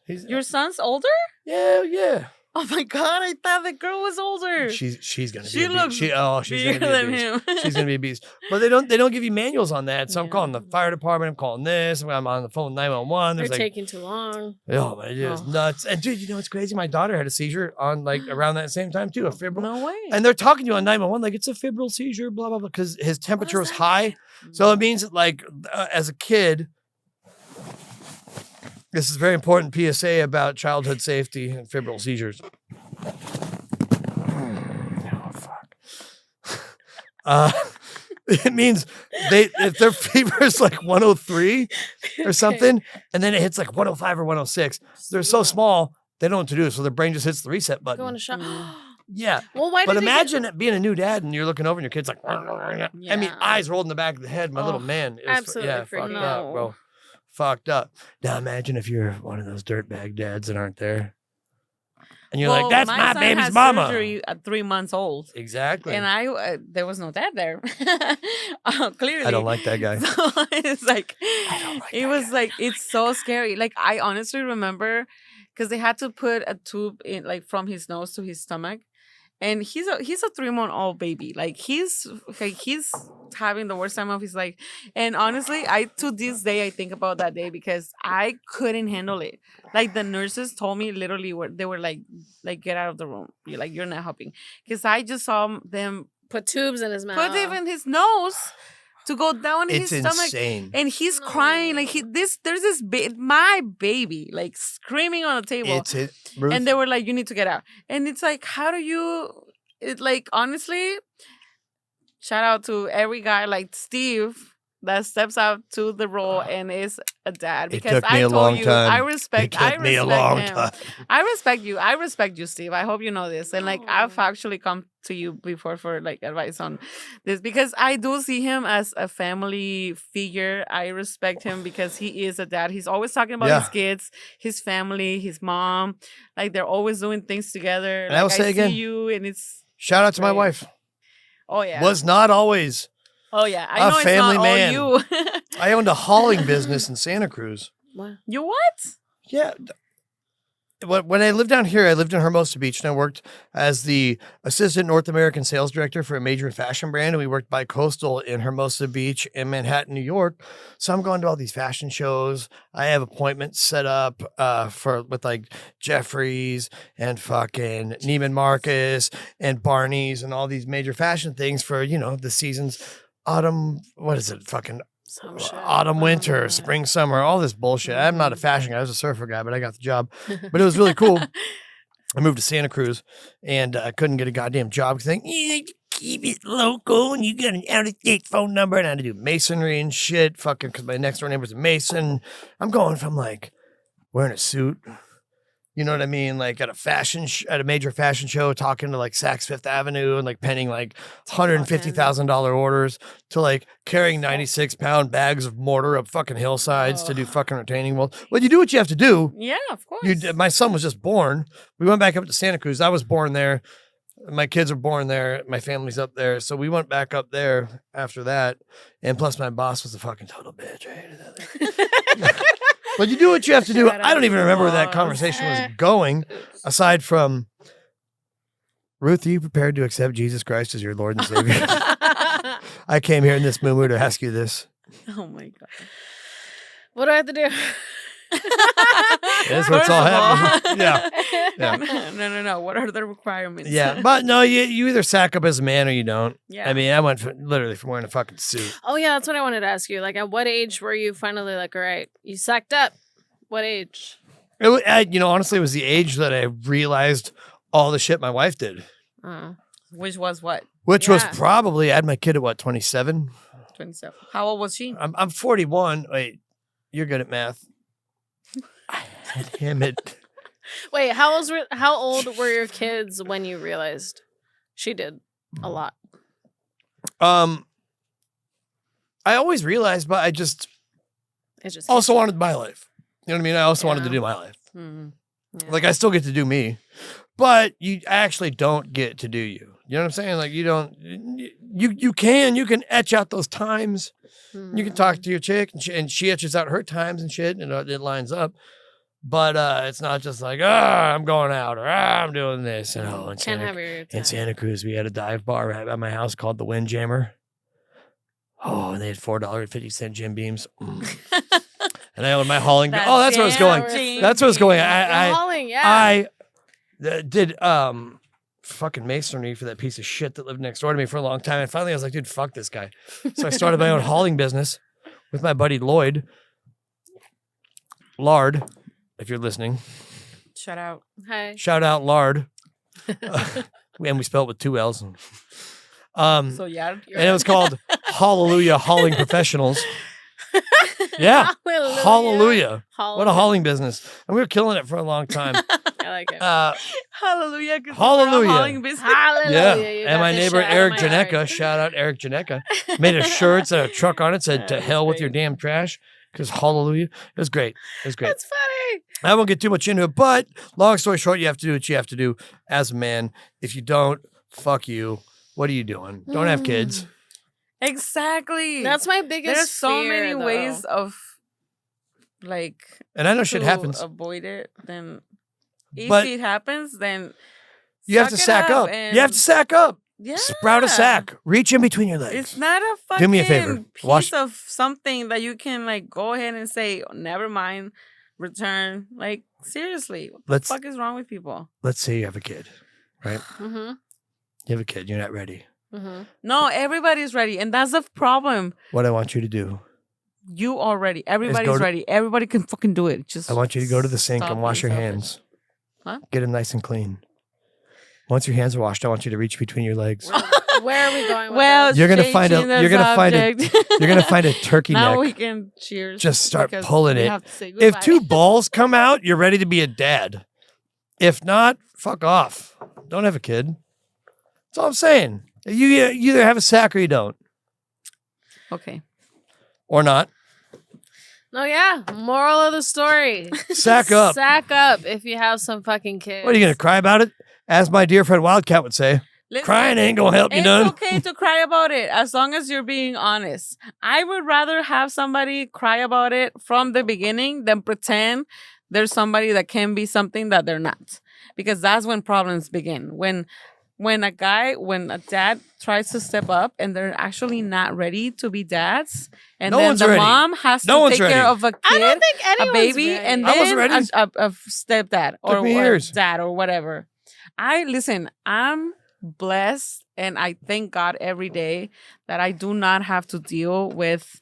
Your son's older? Yeah. Oh my God, I thought the girl was older. She's gonna be. She a looks beast. She's gonna be bigger a than beast. him. She's gonna be a beast. But they don't give you manuals on that. So I'm Yeah. calling the fire department. I'm calling this. I'm on the phone 911. They're There's taking too long. oh, it is nuts. And dude, you know what's crazy? My daughter had a seizure on around that same time too, a febrile. No way. And they're talking to you on 911 like it's a febrile seizure, blah blah blah, because his temperature was that high. So it means that, as a kid. This is a very important PSA about childhood safety and febrile seizures. Oh, fuck. It means if their fever is 103 or something, and then it hits 105 or 106, they're so small, they don't know what to do. So their brain just hits the reset button. Go on a shot. Yeah. Well, why? But did they imagine it being a new dad and you're looking over and your kid's I mean, Yeah. eyes rolled in the back of the head. My little man. It was, absolutely yeah, freaking fucked out. up, bro. Fucked up. Now imagine if you're one of those dirtbag dads that aren't there. And you're like, that's my son baby's had mama. Surgery at 3 months old. Exactly. And I there was no dad there. Clearly. I don't like that guy. So it's I don't like it that was guy. it's so scary. I honestly remember because they had to put a tube in from his nose to his stomach. And he's a 3-month-old baby. He's having the worst time of his life. And honestly, to this day I think about that day because I couldn't handle it. The nurses told me literally they were like get out of the room. You're not helping. Because I just saw them Put tubes in his mouth. put it in his nose to go down in It's his stomach. insane. And he's crying there's this my baby screaming on the table. Ruth, And they were like, you need to get out. And it's how do you, honestly, shout out to every guy like Steve that steps out to the role and is a dad. Because took me I a told long you, time. I respect It took me a long him. time. I respect you. I respect you, Steve. I hope you know this. And I've actually come to you before for advice on this because I do see him as a family figure. I respect him because he is a dad. He's always talking about his kids, his family, his mom. They're always doing things together. And I will say again, see you and it's shout out to my great. wife. Oh yeah. Was not always. Oh yeah. I a know family it's not man. all you. I owned a hauling business in Santa Cruz. What? You what? Yeah. When I lived down here, I lived in Hermosa Beach, and I worked as the assistant North American sales director for a major fashion brand. And we worked bi-coastal in Hermosa Beach and Manhattan, New York. So I'm going to all these fashion shows. I have appointments set up with Jeffries and fucking Neiman Marcus and Barney's and all these major fashion things for, the seasons. Autumn, what is it? Fucking Some shit. autumn, winter, spring, summer, all this bullshit. I'm not a fashion guy. I was a surfer guy, but I got the job. But it was really cool. I moved to Santa Cruz and I couldn't get a goddamn job because you keep it local and you got an out-of-state phone number and I had to do masonry and shit. Fucking because my next door neighbor's a mason. I'm going from wearing a suit. You know what I mean? At at a major fashion show, talking to Saks Fifth Avenue and penning $150,000 orders to carrying 96-pound bags of mortar up fucking hillsides to do fucking retaining walls. Well, you do what you have to do. Yeah, of course. My son was just born. We went back up to Santa Cruz. I was born there. My kids were born there. My family's up there. So we went back up there after that. And plus my boss was a fucking total bitch. I hated that. But you do what you have to do. Shout I don't out even to remember where that boss. conversation was going, aside from, Ruth, are you prepared to accept Jesus Christ as your Lord and Savior? I came here in this moo to ask you this. Oh my God. What do I have to do? That's where it's all happening. Yeah. No. What are the requirements? Yeah. But no, you either sack up as a man or you don't. Yeah. I mean, I went literally from wearing a fucking suit. Oh yeah, that's what I wanted to ask you. At what age were you finally all right, you sacked up? What age? Honestly, it was the age that I realized all the shit my wife did. Which was what? Which was Yeah. probably, I had my kid at 27, 27. How old was she? I'm 41. Wait, you're good at math. Damn it. Wait, how old were your kids when you realized she did a lot? I always realized, but I just It just also wanted my life. You know what I mean? I also wanted to Yeah. do my life. Mhm. Yeah. Like I still get to do me, but you actually don't get to do you. You know what I'm saying? Like you don't. You can etch out those times. You can talk to your chick, and she etches out her times and shit, and it lines up. But it's not just like, I'm going out, or I'm doing this. And Can't have your in time. Santa Cruz, we had a dive bar right by my house called the Windjammer. Oh, and they had $4.50 Jim Beams. And I owned my hauling. Oh, that's where I was going. That's where I was going. I did fucking masonry for that piece of shit that lived next door to me for a long time. And finally I was like, dude, fuck this guy. So I started my own hauling business with my buddy Lloyd. Lard, if you're listening. Shout out. Hi. Shout out Lard. And we spelled it with 2 L's. So yeah. And it was called Hallelujah Hauling Professionals. Yeah. Hallelujah. What a hauling business. And we were killing it for a long time. I like it. Hallelujah. Hallelujah. Hauling business. Hallelujah. Yeah. You And got my this neighbor shit out of Eric my Janeka, yard. shout out Eric Janeka, made a shirt that had a truck on it, said, to That's hell with your great. damn trash. Because hallelujah. It was great. It was great. That's funny. I won't get too much into it, but long story short, you have to do what you have to do as a man. If you don't, fuck you. What are you doing? Don't have kids. Exactly. That's my biggest There's so fear, many though. ways of like And I know shit to happens. avoid it. Then if But it happens, then You have to suck it sack up. and- You have to sack up. Yeah. Sprout a sack. Reach in between your legs. It's not a fucking Do me a favor. piece of something that you can like go ahead and say, never mind, return. Like seriously, what Let's- the fuck is wrong with people? Let's say you have a kid, right? Mm-hmm. You have a kid. You're not ready. Mm-hmm. No, everybody's ready, and that's the problem. What I want you to do, You are ready. go Everybody's to- ready. Everybody can fucking do it. Just I want you to go to the sink stop and wash your being selfish. hands. Huh? Get them nice and clean. Once your hands are washed, I want you to reach between your legs. Where are we going with Well, this? You're gonna find a- changing the you're gonna find a- subject. You're gonna find a turkey now neck. we can cheers. Just start because pulling we it. have to say If goodbye. 2 balls come out, you're ready to be a dad. If not, fuck off. Don't have a kid. That's all I'm saying. You either have a sack or you don't. Okay. Or not. No, yeah. Moral of the story. Sack up. Sack up if you have some fucking kids. What are you going to cry about it? As my dear friend Wildcat would say, Listen, crying ain't going to help you it's none. okay to cry about it as long as you're being honest. I would rather have somebody cry about it from the beginning than pretend there's somebody that can be something that they're not. Because that's when problems begin. When a dad tries to step up and they're actually not ready to be dads, and No then one's the ready. mom has No to one's take care ready. of a I don't kid, think a anyone's baby, ready. and I wasn't then ready. a stepdad or me years. dad or whatever. I'm blessed and I thank God every day that I do not have to deal with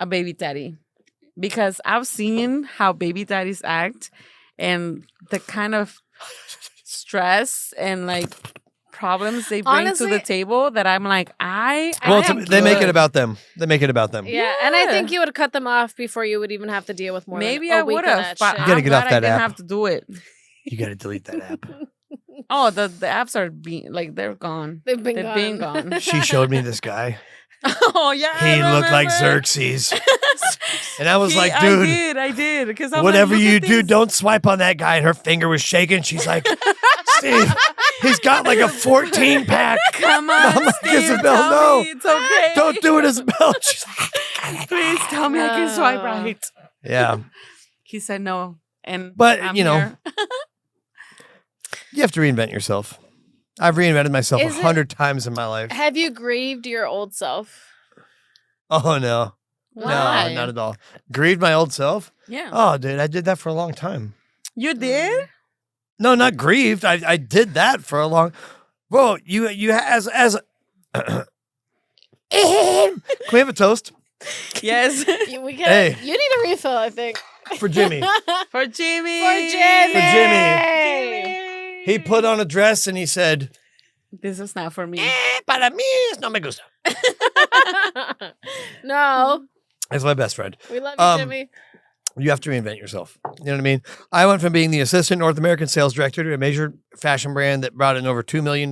a baby daddy, because I've seen how baby daddies act and the kind of stress and like problems they bring to Honestly- the table that I'm like, I Well, am they make it good. about them. They make it about them. Yeah, and I Yeah. think you would cut them off before you would even have to deal with more Maybe than a I week would of have, that but shit. You gotta I'm get glad off I that didn't app. have to do it. You got to delete that app. Oh, the apps are being like they're gone. They've been They're gone. being gone. She showed me this guy. Oh yeah, I He looked like remember. Xerxes. And I was like, dude, I did. Because whatever you do, don't swipe on that guy. And her finger was shaking. She's like, Steve, he's got like a 14 pack. Come I'm on, like, Steve, Isabel, tell no. me it's okay. Don't do it, Isabel. She's like, Please tell me I can swipe No. right. yeah. He said no, and But, I'm you know, here. You have to reinvent yourself. I've reinvented myself Is it- 100 times in my life. Have you grieved your old self? Oh, no. Why? No, not at all. Grieved my old self? Yeah, Oh, dude, I did that for a long time. you did. No, not grieved. I did that for a long. Bro, you as can we have a toast Yes, We can. Hey. You need a refill, I think. for Jimmy? for Jimmy. For Jimmy. For Jimmy. Jimmy. He put on a dress and he said, This is not for me. "Para mí no me gusta." No. That's my best friend. We love you, Jimmy. You have to reinvent yourself. You know what I mean? I went from being the assistant North American sales director to a major fashion brand that brought in over $2 million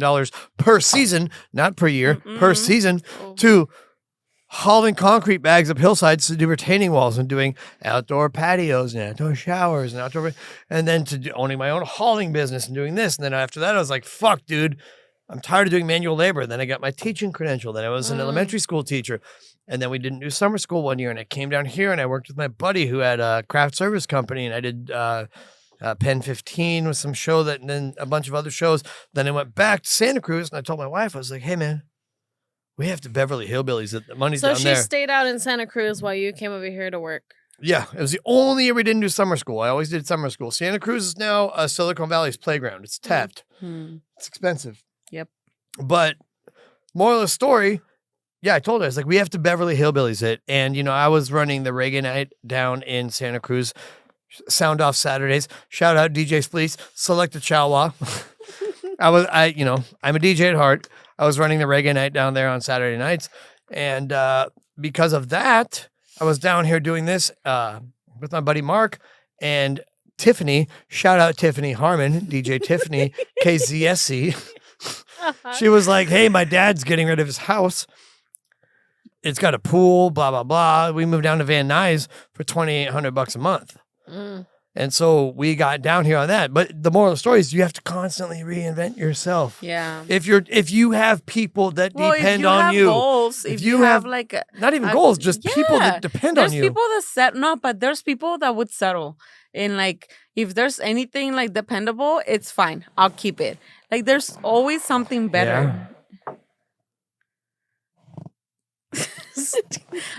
per season, not per year, per season, to hauling concrete bags up hillsides to do retaining walls and doing outdoor patios and outdoor showers and and then to owning my own hauling business and doing this. And then after that, I was like, fuck, dude, I'm tired of doing manual labor. Then I got my teaching credential. Then I was an elementary school teacher. And then we didn't do summer school one year. And I came down here and I worked with my buddy who had a craft service company. And I did Pen 15 with some show and then a bunch of other shows. Then I went back to Santa Cruz and I told my wife, I was like, hey, man, we have to Beverly Hillbillies. The money's down there. So she stayed out in Santa Cruz while you came over here to work. Yeah, it was the only year we didn't do summer school. I always did summer school. Santa Cruz is now Silicon Valley's playground. It's tapped. It's expensive. Yep. But moral of the story, yeah, I told her, I was like, we have to Beverly Hillbillies it. And, you know, I was running the reggae night down in Santa Cruz, Sound Off Saturdays. Shout out DJ Spleece, Select a Chawa. I'm a DJ at heart. I was running the reggae night down there on Saturday nights. And because of that, I was down here doing this with my buddy Mark and Tiffany. Shout out Tiffany Harmon, DJ Tiffany, KZSC. She was like, hey, my dad's getting rid of his house. It's got a pool, blah, blah, blah. We moved down to Van Nuys for $2,800 a month. And so we got down here on that. But the moral of the story is you have to constantly reinvent yourself. Yeah. If you have people that depend on you. Goals, if you have like not even goals, just people that depend on you. There's people that but there's people that would settle. And like if there's anything like dependable, it's fine. I'll keep it. Like there's always something better. Yeah.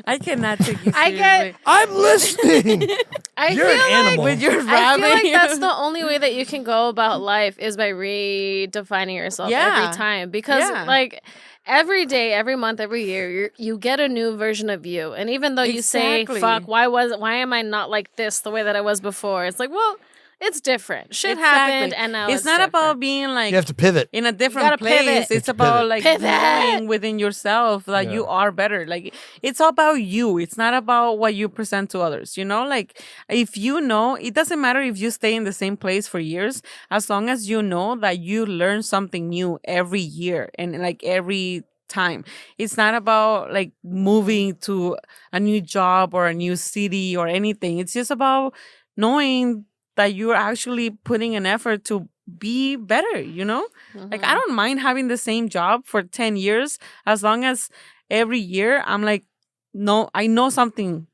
I cannot take you seriously. I'm listening. You're an animal. With your I feel like that's the only way that you can go about life is by redefining yourself every time. Because like every day, every month, every year, you get a new version of you. And even though you say, fuck, why am I not like this the way that I was before? It's like, well, it's different. Shit happened, and now it's not different. about being like you have to pivot in a different place. It's about like knowing within yourself that you are better. Like it's about you. It's not about what you present to others. You know, like if you know, it doesn't matter if you stay in the same place for years, as long as you know that you learn something new every year and like every time. It's not about like moving to a new job or a new city or anything. It's just about knowing that you're actually putting an effort to be better, you know? Like, I don't mind having the same job for 10 years as long as every year I'm like, no, I know something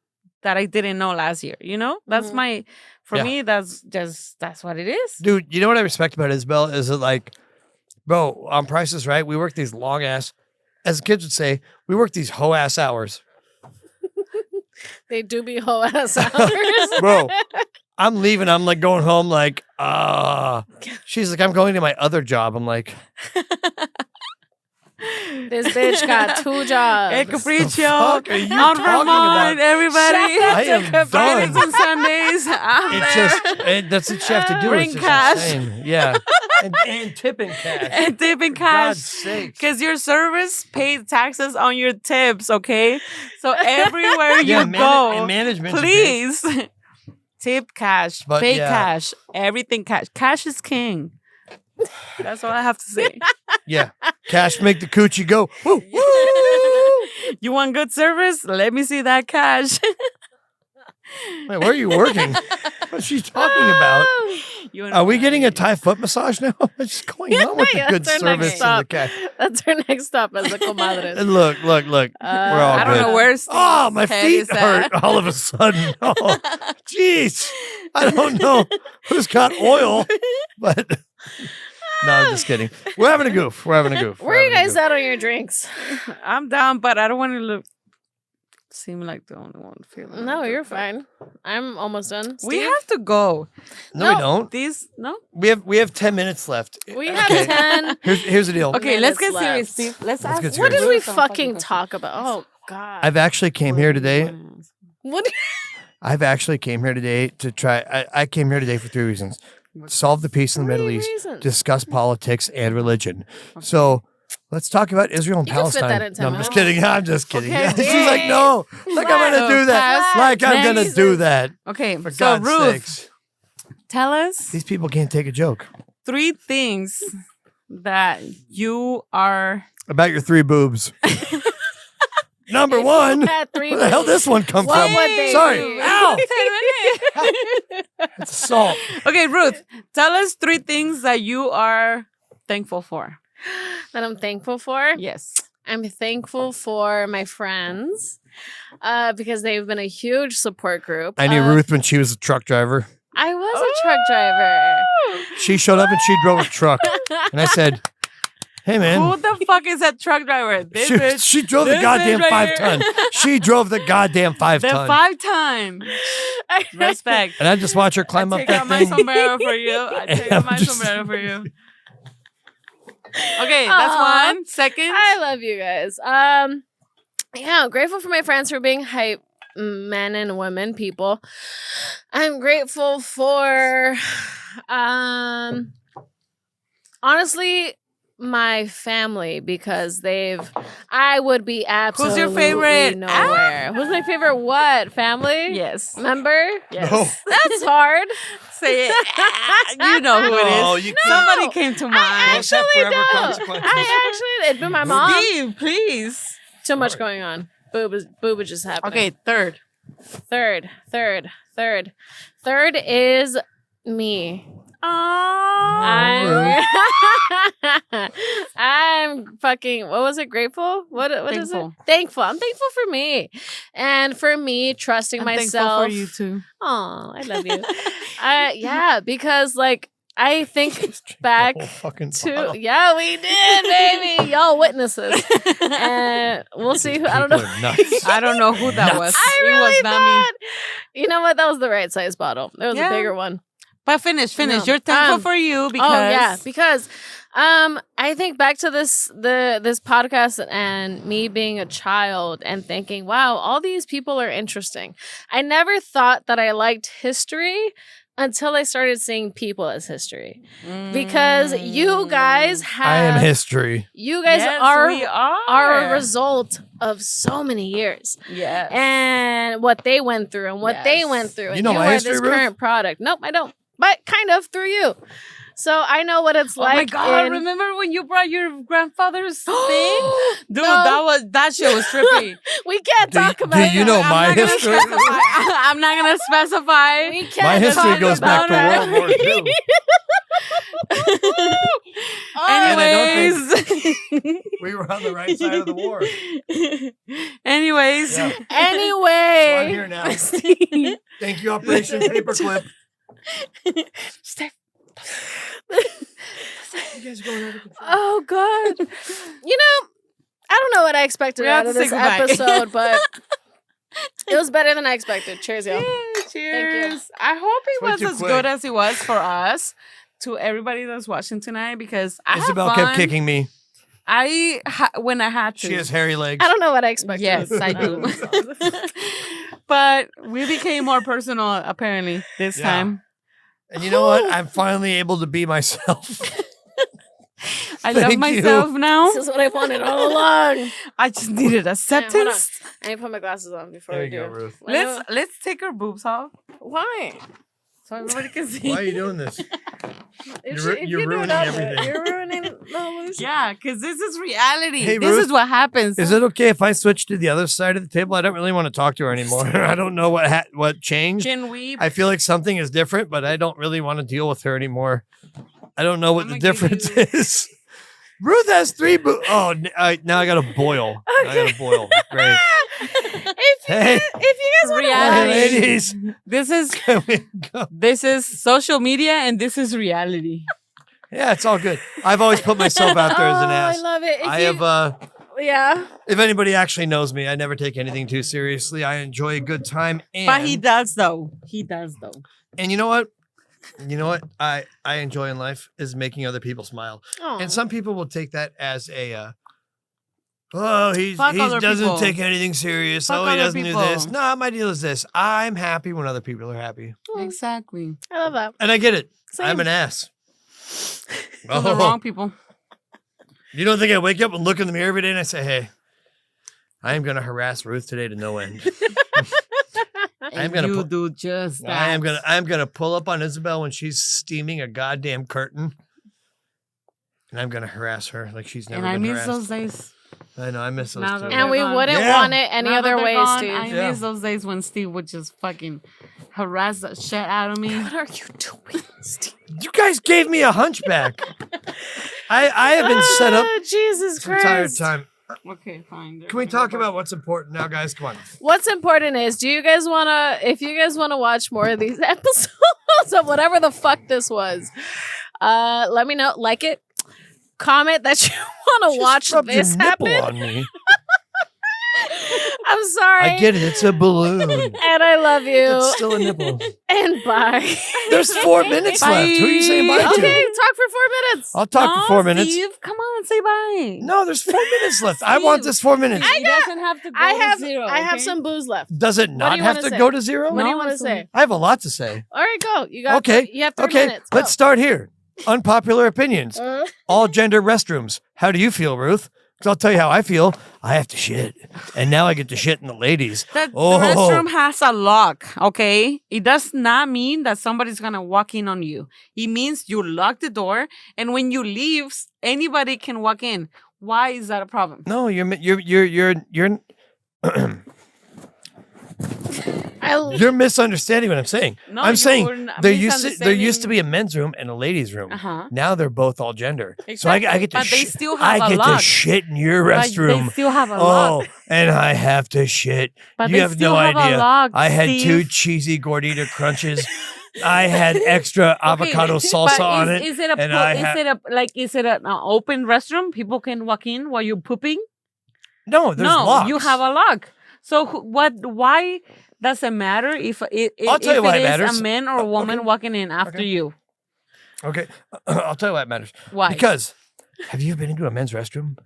that I didn't know last year, you know? That's for me, that's what it is. Dude, you know what I respect about Isabel is that like, bro, on Price is Right, we work these long ass, as the kids would say, we work these hoe ass hours. They do be hoe ass hours. Bro. I'm leaving. I'm like going home like, she's like, I'm going to my other job. I'm like, this bitch got 2 jobs. El Capriccio, on Vermont, everybody. I am done. Fridays and Sundays. That's what you have to do. Bring cash. Yeah. and tipping cash. And tipping cash. Because your service pays taxes on your tips, okay? So everywhere you go, and management, please. Tip cash, pay cash, everything cash. Cash is king. That's all I have to say. Yeah. Cash make the coochie go. Woo, woo. You want good service? Let me see that cash. Wait, where are you working? What's she talking about? Are we getting a Thai foot massage now? What's going on with the good service and the cash? That's our next stop as the Comadres. Look. We're all I don't know where Steve's my feet hurt all of a sudden. Oh, jeez. I don't know who's got oil, but no, I'm just kidding. We're having a goof. Where are you guys at on your drinks? I'm down, but I don't want to seem like the only one feeling. No, you're fine. I'm almost done. Steve? We have to go. No, we don't. We have 10 minutes left. We have 10. Here's the deal. Okay, let's get serious, Steve. Let's ask. Get serious. What did we fucking talk about? Oh God. I've actually came here today. What? I've actually came here today to try. I came here today for 3 reasons: solve the peace in the Middle East, discuss politics and religion. Okay. So let's talk about Israel and You can fit Palestine. that in 10 No, I'm just minutes. kidding. I'm just kidding. Okay, She's like, no, like I'm going to do that. Pass. Like I'm going to Next. do that. Okay, For so God's Ruth, sakes. tell us These people can't take a joke. 3 things that you are. About your 3 boobs. Number 1. Had 3 Where the hell boobs. this one come What from? would they Sorry. be? Ow. It's salt. Okay, Ruth, tell us 3 things that you are thankful for. That I'm thankful for. Yes. I'm thankful for my friends because they've been a huge support group. I knew Ruth when she was a truck driver. I was a truck driver. She showed up and she drove a truck. And I said, hey, man. Who the fuck is that truck driver? This bitch. She drove the This goddamn bitch right 5-ton. She drove the goddamn 5-ton. The 5-ton. Respect. And I just watch her climb up Take that out my thing. sombrero for you. I take out I'm my just- sombrero for you. Okay, that's Aw. 1. Second. I love you guys. Yeah, I'm grateful for my friends for being hype men and women people. I'm grateful for honestly my family because I would be absolutely Who's your favorite? nowhere. Who's my favorite what? Family? Yes. Member? Yes. No. That's hard. Say it. You know who it is. No, you can't. Somebody came to I mind. actually forever don't. consequences. It'd be my mom. Steve, please. Too much going on. Boob is just happening. Okay, third. Third is me. Oh. I'm fucking, what was it? Grateful? What is it? Thankful. Thankful. I'm thankful for me. And for me, trusting I'm myself. thankful for you too. Oh, I love you. Yeah, because like I think back The whole fucking to bottle. yeah, we did, baby. Y'all witnesses. And we'll see who I don't know. People are nuts. I don't know who that was. I It really was not thought, you know what? That was the right size bottle. There was Yeah. a bigger one. me. But finish. No. You're thankful for you because Oh yeah, because I think back to this podcast and me being a child and thinking, wow, all these people are interesting. I never thought that I liked history until I started seeing people as history. Because you guys have I am history. you guys Yes, are we are a result of so many years. Yes. And what they went through and what they Yes. went through. You And know my are history, this Ruth? current product. Nope, I don't. But kind of through you. So I know what it's Oh my like. god! in- Remember when you brought your grandfather's thing? Dude, No. that shit was trippy. We can't Do- talk do about you that. know I'm my not gonna history? specify. I'm not gonna specify. We can't My history talk goes back about to it. World War II. Anyways, We were on the right side of the war. anyways, Yeah. So I'm Anyway. here now. Thank you, Operation Paperclip. Steph, You guys are going out of control. Oh God. You know, I don't know what I expected We have out to of say this goodbye. episode, but it was better than I expected. Cheers, y'all. cheers. I hope it It's way was too as quick. good as it was for us. To everybody that's watching tonight, because I Isabel had kept fun. kicking me. When I had to. She has hairy legs. I don't know what I expected. Yes, I do. But we became more personal apparently this Yeah. time. And you know what? I'm finally able to be myself. I love Thank you. myself now. This is what I wanted all along. I just needed acceptance. I need to put my glasses on before There we you do. go, Ruth. Let's take our boobs off Why? so everybody can see. Why are you doing this? If You're you do ruining it, I'll do it. everything. You're ruining the illusion. Yeah, because this is reality. Hey, this Ruth, is what happens. Is it okay if I switch to the other side of the table? I don't really want to talk to her anymore. I don't know what changed. Can we? I feel like something is different, but I don't really want to deal with her anymore. I don't know what I'm the gonna give difference you- is. Ruth has 3 Oh, now I got to boil. I got to boil. Great. Hey, If you guys want to Reality. hey, ladies. This is Can we go? this is social media and this is reality. Yeah, it's all good. I've always put myself out there as an I ass. love it. I have, Yeah. if anybody actually knows me, I never take anything too seriously. I enjoy a good time. But he And, does though. He does though. and you know what? I enjoy in life is making other people smile. Aw. And some people will take that as a, he Fuck other doesn't people. take anything serious. Fuck Oh, he other doesn't people. do this. No, my deal is this. I'm happy when other people are happy. Exactly. I love that. And I get it. Same. I'm an ass. To the wrong people. You don't think I wake up and look in the mirror every day and I say, hey, I am going to harass Ruth today to no end. I'm gonna do just that. I'm gonna pull up on Isabel when she's steaming a goddamn curtain, and I'm gonna harass her like she's never been harassed. And I miss those days. I know, I miss those too. And we wouldn't want it any other way, Steve. I miss those days when Steve would just fucking harass the shit out of me. What are you doing, Steve? You guys gave me a hunchback. I have been set up Jesus this entire Christ. time. Okay, fine. Can we talk about what's important now, guys? Come on. What's important is, do you guys want to, if you guys want to watch more of these episodes of whatever the fuck this was, let me know. Like it. Comment that you want to watch this happen. On me. I'm sorry. I get it. It's a balloon. And I love you. It's still a nipple. And bye. There's 4 minutes left. Who are you saying bye to? Okay, talk for 4 minutes. I'll talk for 4 minutes. Steve, come on, say bye. No, there's 4 minutes left. I want this 4 minutes. He doesn't have to go to zero. I have some booze left. Does it not have to go to zero? What do you want to say? I have a lot to say. All right, go. You got. Okay. You have 3 minutes. Go. Let's start here. Unpopular opinions. All gender restrooms. How do you feel, Ruth? Because I'll tell you how I feel. I have to shit. And now I get to shit in the ladies. The restroom has a lock, okay? It does not mean that somebody's going to walk in on you. It means you lock the door, and when you leave, anybody can walk in. Why is that a problem? No, you're you're misunderstanding what I'm saying. No, I'm saying there used to be a men's room and a ladies' room. Now they're both all gender. Exactly. So I get to they still have I get to shit in your restroom. They still have a lock. And I have to shit. But you have no idea. I had 2 cheesy gordita crunches. I had extra avocado salsa on it. Is it an open restroom? People can walk in while you're pooping? No, there's locks. You have a lock. So why does it matter if it is a man or a woman walking in after you? Okay, I'll tell you why it matters. Why? Because have you been into a men's restroom?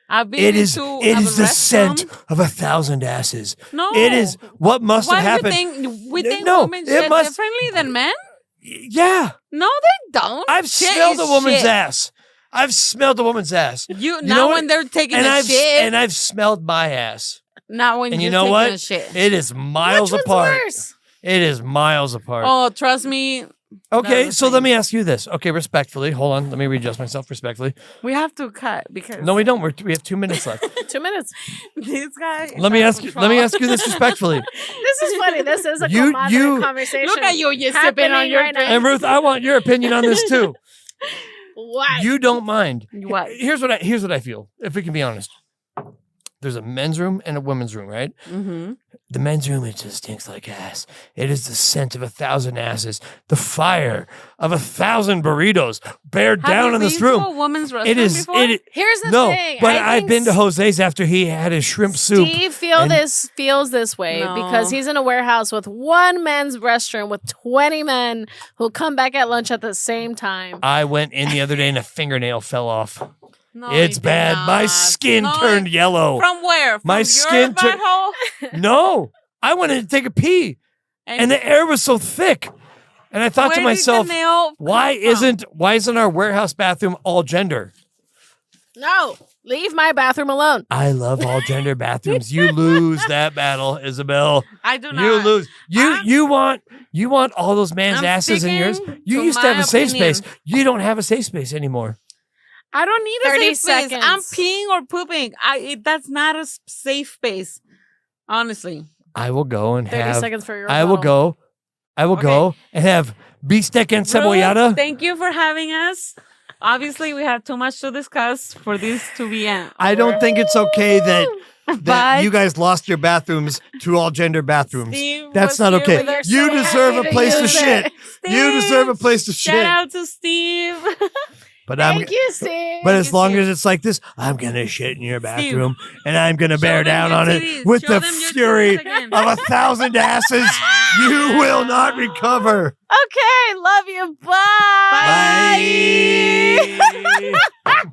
I've been It is the scent of 1,000 asses. No. It is what must have happened. We think women shit differently than men? Yeah. No, they don't. I've smelled a woman's ass. I've smelled a woman's ass. When they're taking a shit. And I've smelled my ass. Not when you're taking a shit. It is miles apart. Worse? It is miles apart. Oh, trust me. Okay, so let me ask you this. Okay, respectfully. Hold on. Let me readjust myself respectfully. We have to cut because no, we don't. We have 2 minutes left. 2 minutes. This guy. Let me ask you this respectfully. This is funny. This is a comadre conversation. Look at you sipping on your drink. And Ruth, I want your opinion on this too. What? You don't mind. What? Here's what I feel. If we can be honest. There's a men's room and a women's room, right? Mm-hmm. The men's room, it just stinks like ass. It is the scent of 1,000 asses, the fire of 1,000 burritos bear down in this room. Have you been to a woman's restroom it is. before? Here's the thing. But I've been to Jose's after he had his shrimp soup. Steve feels this way because he's in a warehouse with one men's restroom with 20 men who come back at lunch at the same time. I went in the other day and a fingernail fell off. No, it's bad. My skin turned yellow. From where? From my skin turned. No, I wanted to take a pee, and the air was so thick, and I thought to myself, why isn't our warehouse bathroom all gender? No, leave my bathroom alone. I love all gender bathrooms. You lose that battle, Isabel. I do not. You lose. You want all those man's asses in yours. You used to have a safe space. You don't have a safe space anymore. I don't need a 30 safe space. seconds. I'm peeing or pooping. That's not a safe space. Honestly. I will go and 30 seconds for your I will go and have beefsteak and cebollada. Thank you for having us. Obviously, we have too much to discuss for this to be end. I don't think it's okay that you guys lost your bathrooms to all gender bathrooms. Steve That's not okay. You deserve a place to shit. You deserve a place to shit. Shout out to Steve. But Thank you, Steve. But as long as it's like this, I'm gonna shit in your bathroom, and I'm gonna bear down on it with the fury of 1,000 asses. You will not recover. Okay, love you. Bye. Bye.